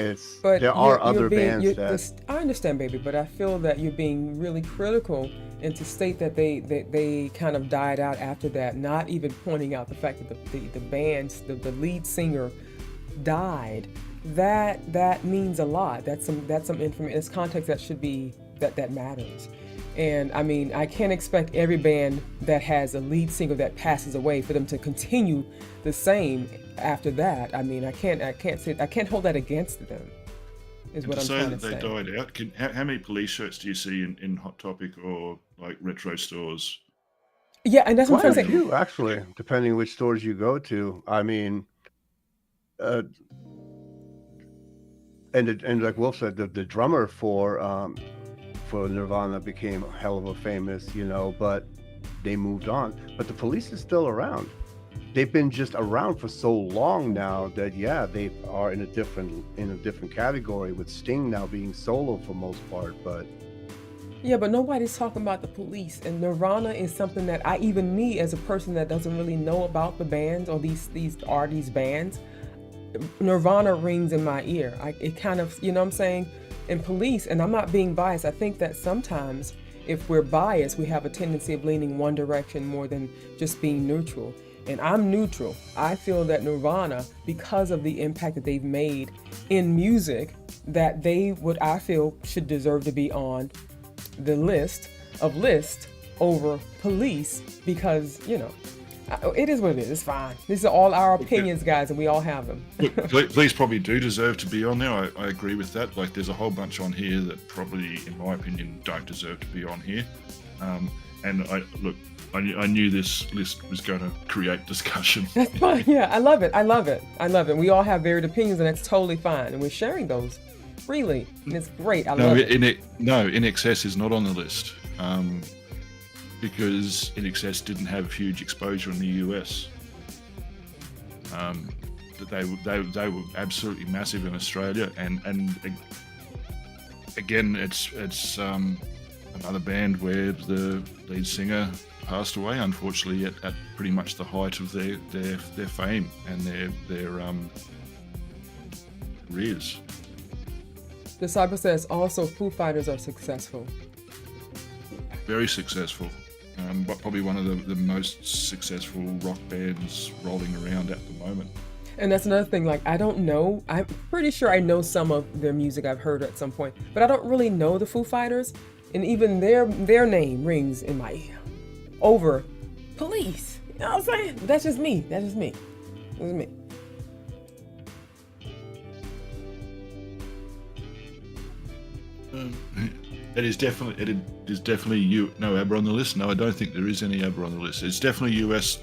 [SPEAKER 2] there are other bands that...
[SPEAKER 1] I understand, baby, but I feel that you're being really critical, and to state that they kind of died out after that, not even pointing out the fact that the bands, the lead singer died, that means a lot. That's some information. It's context that should be, that matters. And I mean, I can't expect every band that has a lead singer that passes away for them to continue the same after that. I mean, I can't hold that against them. Is what I'm trying to say.
[SPEAKER 3] They died out. How many Police shirts do you see in Hot Topic or like retro stores?
[SPEAKER 1] Yeah, and that's what I'm trying to say.
[SPEAKER 2] Few, actually, depending which stores you go to. I mean, and like Wolf said, the drummer for Nirvana became a hell of a famous, but they moved on. But the Police is still around. They've been just around for so long now that they are in a different category, with Sting now being solo for most part. But
[SPEAKER 1] nobody's talking about the Police, and Nirvana is something that me as a person that doesn't really know about the bands or these bands, Nirvana rings in my ear. It kind of, you know what I'm saying? And Police, and I'm not being biased, I think that sometimes if we're biased, we have a tendency of leaning one direction more than just being neutral. And I'm neutral. I feel that Nirvana, because of the impact that they've made in music, that I feel should deserve to be on the list over Police, because, it is what it is. It's fine. These are all our opinions, guys, and we all have them.
[SPEAKER 3] Look, Police probably do deserve to be on there. I agree with that. Like, there's a whole bunch on here that probably, in my opinion, don't deserve to be on here. And I knew this list was going to create discussion.
[SPEAKER 1] That's fine. Yeah, I love it. We all have varied opinions, and that's totally fine. And we're sharing those freely, and it's great. I love it.
[SPEAKER 3] In Excess is not on the list. Because In Excess didn't have huge exposure in the US. They were absolutely massive in Australia, and again, it's another band where the lead singer passed away, unfortunately, at pretty much the height of their fame and their careers.
[SPEAKER 1] Disciple says also Foo Fighters are successful.
[SPEAKER 3] Very successful. But probably one of the most successful rock bands rolling around at the moment.
[SPEAKER 1] And that's another thing, like, I don't know, I'm pretty sure I know some of their music I've heard at some point, but I don't really know the Foo Fighters, and even their name rings in my ear over Police. You know what I'm saying? That's just me. That's just me. That's me.
[SPEAKER 3] It is definitely you. No ABBA on the list. No, I don't think there is any ABBA on the list. It's definitely US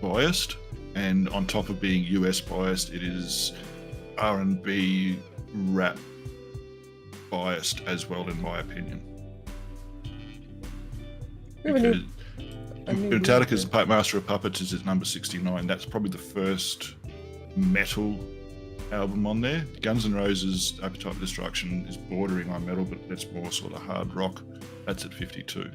[SPEAKER 3] biased, and on top of being US biased, it is R&B rap biased as well, in my opinion. Because Metallica's Master of Puppets is at number 69. That's probably the first metal album on there. Guns N' Roses' Appetite for Destruction is bordering on metal, but that's more sort of hard rock. That's at 52.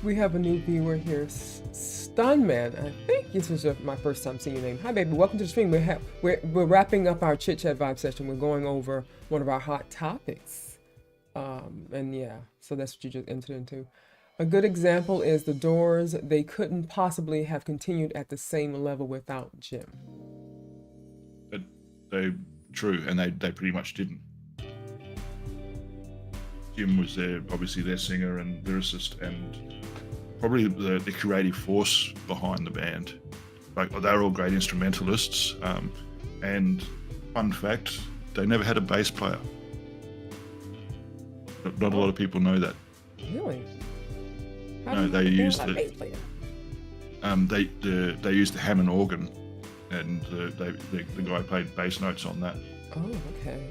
[SPEAKER 1] We have a new viewer here, Stunman. I think this is my first time seeing your name. Hi, baby. Welcome to the stream. We're wrapping up our Chit-Chat Vibe Session. We're going over one of our hot topics. And yeah, so that's what you just entered into. A good example is the Doors. They couldn't possibly have continued at the same level without Jim.
[SPEAKER 3] But true, and they pretty much didn't. Jim was obviously their singer and lyricist, and probably the creative force behind the band. Like, they're all great instrumentalists. And fun fact, they never had a bass player. Not a lot of people know that.
[SPEAKER 1] Really?
[SPEAKER 3] No, they used they used the Hammond organ, and the guy played bass notes on that.
[SPEAKER 1] Oh, okay.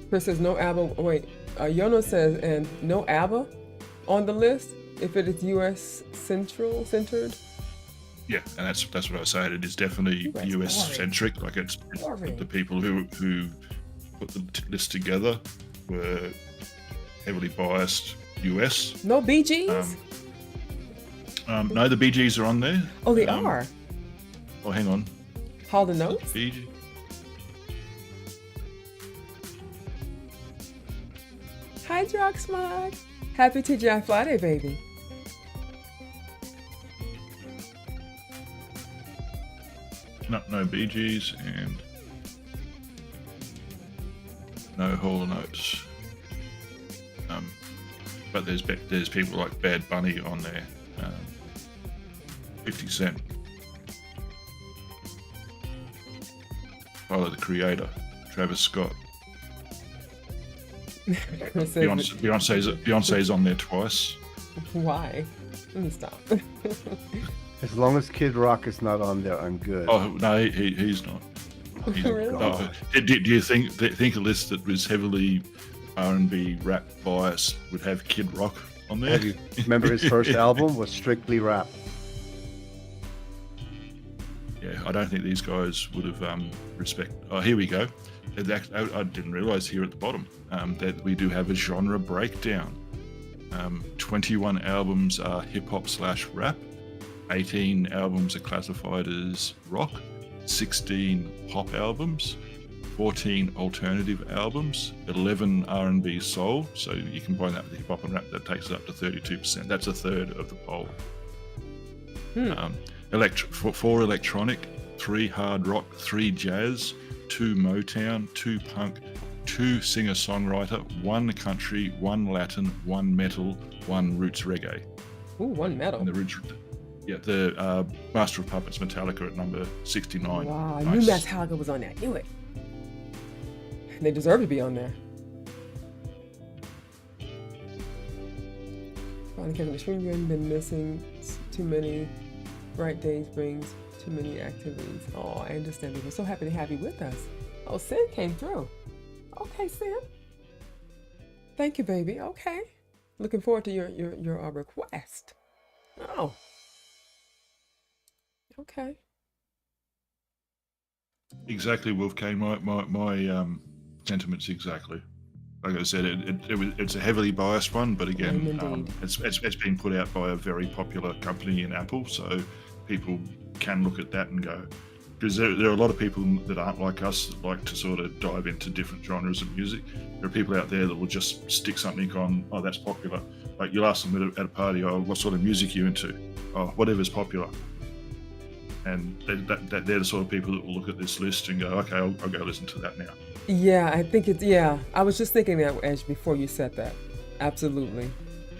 [SPEAKER 1] Chris says no ABBA. Wait, Jono says, and no ABBA on the list if it is US centered.
[SPEAKER 3] Yeah, and that's what I was saying. It is definitely US centric. Like, it's the people who put the list together were heavily biased US.
[SPEAKER 1] No Bee Gees?
[SPEAKER 3] No, the Bee Gees are on there.
[SPEAKER 1] Oh, they are?
[SPEAKER 3] Oh, hang on.
[SPEAKER 1] Hall the Notes?
[SPEAKER 3] Bee Gees.
[SPEAKER 1] Hi, Droxmog. Happy TGI Friday, baby.
[SPEAKER 3] No Bee Gees and no Hall & Oates. But there's people like Bad Bunny on there, 50 Cent, Tyler, the Creator, Travis Scott. Beyonce's on there twice.
[SPEAKER 1] Why? Let me stop.
[SPEAKER 2] As long as Kid Rock is not on there, I'm good.
[SPEAKER 3] Oh no, he's not.
[SPEAKER 1] Really?
[SPEAKER 3] No. Do you think a list that was heavily R&B rap bias would have Kid Rock on there?
[SPEAKER 2] Remember his first album was strictly rap.
[SPEAKER 3] Yeah, I don't think these guys would have respect. Oh, here we go. I didn't realize here at the bottom that we do have a genre breakdown. 21 albums are hip-hop/rap. 18 albums are classified as rock. 16 pop albums. 14 alternative albums, 11 R&B soul, so you combine that with hip hop and rap, that takes it up to 32%. That's a third of the poll. 4 electronic, 3 hard rock, 3 jazz, 2 Motown, 2 punk, 2 singer-songwriter, 1 country, 1 Latin, 1 metal, 1 roots reggae.
[SPEAKER 1] Ooh, 1 metal.
[SPEAKER 3] And the Master of Puppets, Metallica, at number 69.
[SPEAKER 1] Wow, I
[SPEAKER 3] nice.
[SPEAKER 1] knew Metallica was on that. I knew it. They deserve to be on there. Finally catching the stream. You've been missing too many bright days brings too many activities. Oh, I understand. We're so happy to have you with us. Oh, Sin came through. Okay, Sin. Thank you, baby. Okay. Looking forward to your request. Oh. Okay.
[SPEAKER 3] Exactly, Wolfgang. My sentiments exactly. Like I said, it's a heavily biased one, but again, it's been put out by a very popular company in Apple, so people can look at that and go, because there are a lot of people that aren't like us that like to sort of dive into different genres of music. There are people out there that will just stick something on, oh, that's popular. Like you'll ask them at a party, oh, what sort of music are you into? Oh, whatever's popular. And they're the sort of people that will look at this list and go, okay, I'll go listen to that now.
[SPEAKER 1] Yeah, I think it's, yeah. I was just thinking that, Edge, before you said that. Absolutely.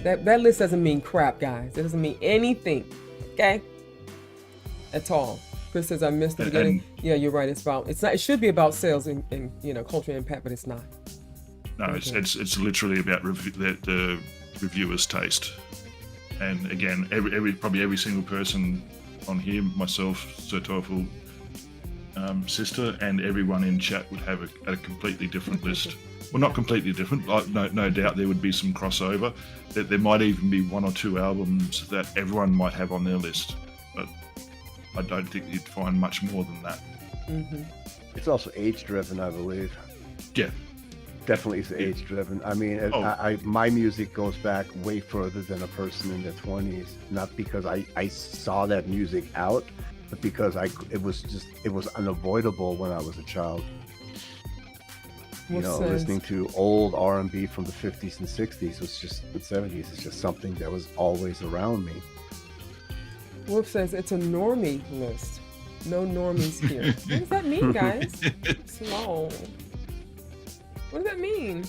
[SPEAKER 1] That list doesn't mean crap, guys. It doesn't mean anything, okay? At all. Chris says, I missed the beginning. Yeah, you're right. It should be about sales and cultural impact, but it's not.
[SPEAKER 3] No, okay. It's literally about the reviewer's taste. And again, probably every single person on here, myself, Sir Toffel, Sister, and everyone in chat would have a completely different list. Well, not completely different. No doubt there would be some crossover. There might even be one or two albums that everyone might have on their list, but I don't think you'd find much more than that.
[SPEAKER 1] Mm-hmm.
[SPEAKER 2] It's also age-driven, I believe.
[SPEAKER 3] Yeah.
[SPEAKER 2] Definitely is age-driven. I mean, my music goes back way further than a person in their 20s. Not because I saw that music out, but because it was unavoidable when I was a child. Listening to old R&B from the 50s and 60s was just, and 70s is just something that was always around me.
[SPEAKER 1] Wolf says it's a normie list. No normies here. What does that mean, guys? Slow. What does that mean?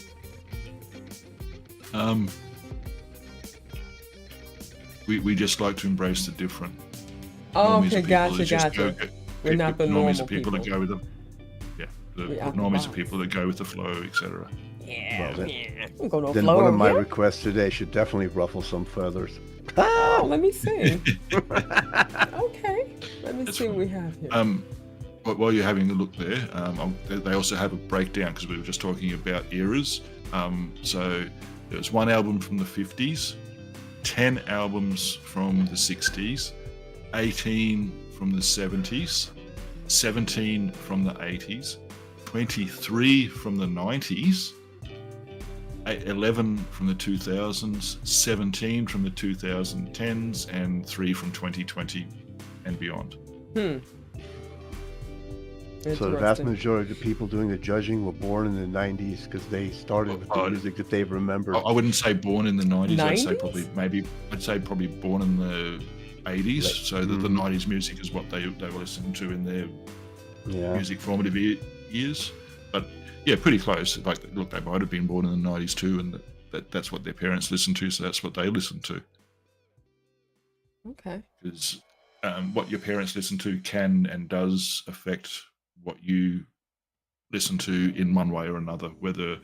[SPEAKER 3] We just like to embrace the different.
[SPEAKER 1] Oh, okay, gotcha. We're not the normal
[SPEAKER 3] people that go with them. Yeah, the normies are people that go with the flow, etc.
[SPEAKER 1] Yeah,
[SPEAKER 2] then one of my requests today should definitely ruffle some feathers.
[SPEAKER 1] Oh, let me see. Okay, let me see what we have here.
[SPEAKER 3] While you're having a look there, they also have a breakdown because we were just talking about eras. So there was one album from the 50s, 10 albums from the 60s, 18 from the 70s, 17 from the 80s, 23 from the 90s, 11 from the 2000s, 17 from the 2010s, and 3 from 2020 and beyond.
[SPEAKER 2] So the vast majority of the people doing the judging were born in the 90s because they started with the music that they remembered.
[SPEAKER 3] I wouldn't say born in the 90s. I'd say probably born in the 80s. So that the 90s music is what they were listening to in their music formative years. But yeah, pretty close. Like, look, they might have been born in the 90s too, and that's what their parents listened to, so that's what they listened to.
[SPEAKER 1] Okay.
[SPEAKER 3] Because what your parents listen to can and does affect what you listen to in one way or another, whether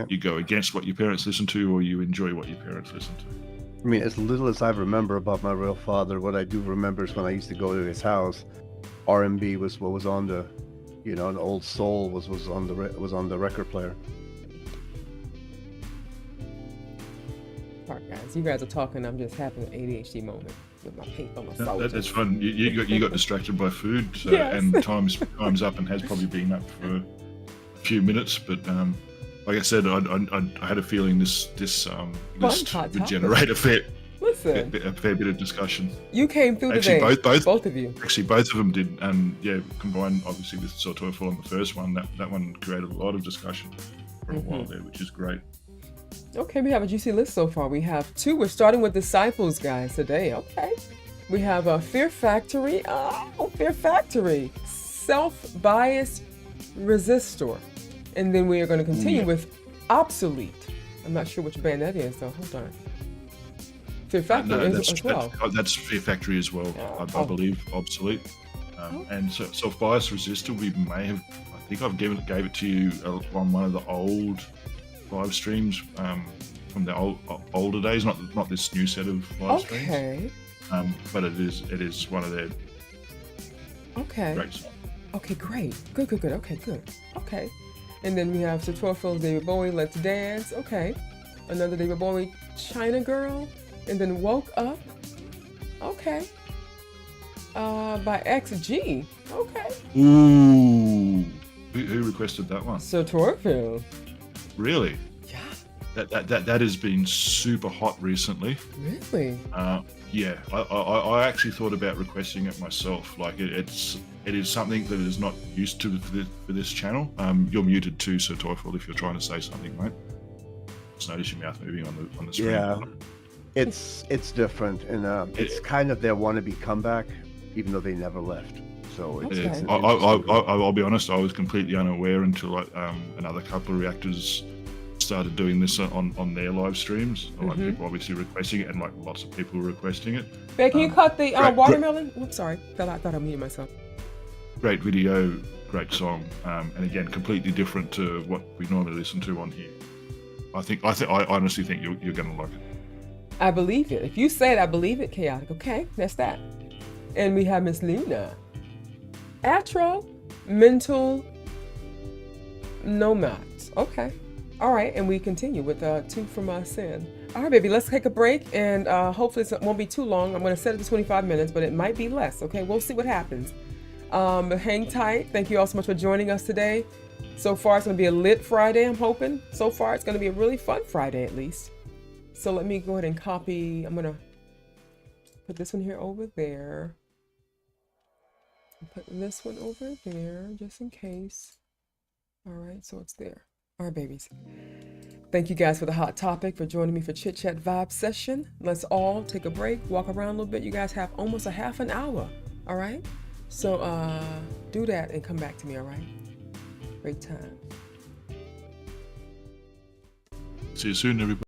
[SPEAKER 3] you go against what your parents listen to or you enjoy what your parents listen to.
[SPEAKER 2] I mean, as little as I remember about my real father, what I do remember is when I used to go to his house, R&B was what was on the, an old soul was on the record player.
[SPEAKER 1] All right, guys, you guys are talking. I'm just having an ADHD moment with my paint on my salt.
[SPEAKER 3] That's fun. You got distracted by food, and time's up and has probably been up for a few minutes. But like I said, I had a feeling this list would generate a fair bit of discussion.
[SPEAKER 1] You came through
[SPEAKER 3] actually,
[SPEAKER 1] today. Both of you.
[SPEAKER 3] Actually, both of them did. And combined obviously with Sir Toffel on the first one, that one created a lot of discussion for a while there, which is great.
[SPEAKER 1] Okay, we have a juicy list so far. We have 2. We're starting with Disciples, guys, today. Okay. We have Fear Factory. Oh, Fear Factory. Self-Biased Resistor. And then we are going to continue with Obsolete. I'm not sure which band that is, though. Hold on. Fear Factory as well.
[SPEAKER 3] That's Fear Factory as well, I believe. Obsolete. And so Self-Biased Resistor, we may have, I think I've gave it to you on one of the old live streams from the older days, not this new set of live streams. But it is one of their great songs.
[SPEAKER 1] Okay, great. Good. Okay, good. Okay. And then we have Sir Toffel's David Bowie, Let's Dance. Okay. Another David Bowie, China Girl. And then Woke Up. Okay. By XG. Okay.
[SPEAKER 3] Ooh. Who requested that one?
[SPEAKER 1] So Torfield.
[SPEAKER 3] Really?
[SPEAKER 1] Yeah.
[SPEAKER 3] That has been super hot recently.
[SPEAKER 1] Really?
[SPEAKER 3] Yeah, I actually thought about requesting it myself. Like it is something that is not used to for this channel. You're muted too, Sir Toyful, if you're trying to say something, mate. Just notice your mouth moving on the screen.
[SPEAKER 2] Yeah, it's different, and it's kind of their wannabe comeback, even though they never left. So
[SPEAKER 1] Okay.
[SPEAKER 2] it's
[SPEAKER 3] I'll be honest, I was completely unaware until another couple of reactors started doing this on their live streams. Like people obviously requesting it, and like lots of people requesting it.
[SPEAKER 1] Babe, can you cut the
[SPEAKER 3] great-
[SPEAKER 1] watermelon? Oops, sorry. I thought I muted myself.
[SPEAKER 3] Great video, great song, and again, completely different to what we normally listen to on here. I honestly think you're going to like it.
[SPEAKER 1] I believe it. If you say it, I believe it, Chaotic. Okay, that's that. And we have Miss Luna. Atro, Mental Nomads. Okay. All right, and we continue with two from Sin. All right, baby, let's take a break, and hopefully it won't be too long. I'm going to set it to 25 minutes, but it might be less, okay? We'll see what happens. But hang tight. Thank you all so much for joining us today. So far, it's going to be a lit Friday, I'm hoping. So far, it's going to be a really fun Friday, at least. So let me go ahead and copy. I'm going to put this one here over there. Put this one over there, just in case. All right, so it's there. All right, babies. Thank you guys for the hot topic, for joining me for Chit-Chat Vibe Session. Let's all take a break, walk around a little bit. You guys have almost a half an hour, all right? So do that and come back to me, all right? Great time.
[SPEAKER 3] See you soon, everybody.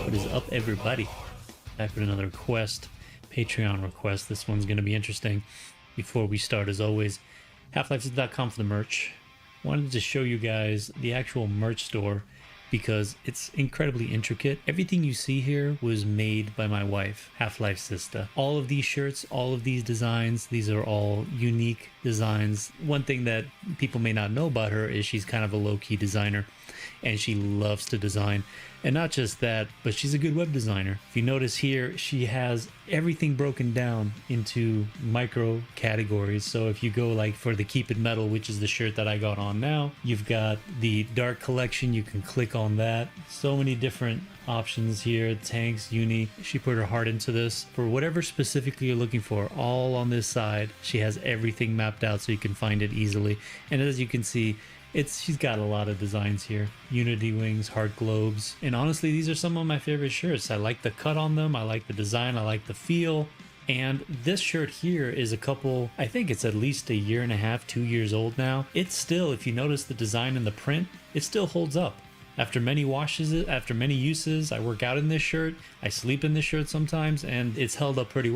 [SPEAKER 4] What is up, everybody? Back with another request, Patreon request. This one's going to be interesting. Before we start, as always, HalfLifeSistah.com for the merch. Wanted to show you guys the actual merch store because it's incredibly intricate. Everything you see here was made by my wife, HalfLifeSistah. All of these shirts, all of these designs, these are all unique designs. One thing that people may not know about her is she's kind of a low-key designer, and she loves to design. And not just that, but she's a good web designer. If you notice here, she has everything broken down into micro categories. So if you go like for the Keep It Metal, which is the shirt that I got on now, you've got the Dark Collection, you can click on that. So many different options here, tanks, uni. She put her heart into this. For whatever specifically you're looking for, all on this side, she has everything mapped out so you can find it easily. And as you can see, she's got a lot of designs here. Unity wings, heart globes. And honestly, these are some of my favorite shirts. I like the cut on them. I like the design. I like the feel. And this shirt here is I think it's at least a year and a half, 2 years old now. It's still, if you notice the design and the print, it still holds up. After many washes, after many uses, I work out in this shirt. I sleep in this shirt sometimes, and it's held up pretty well.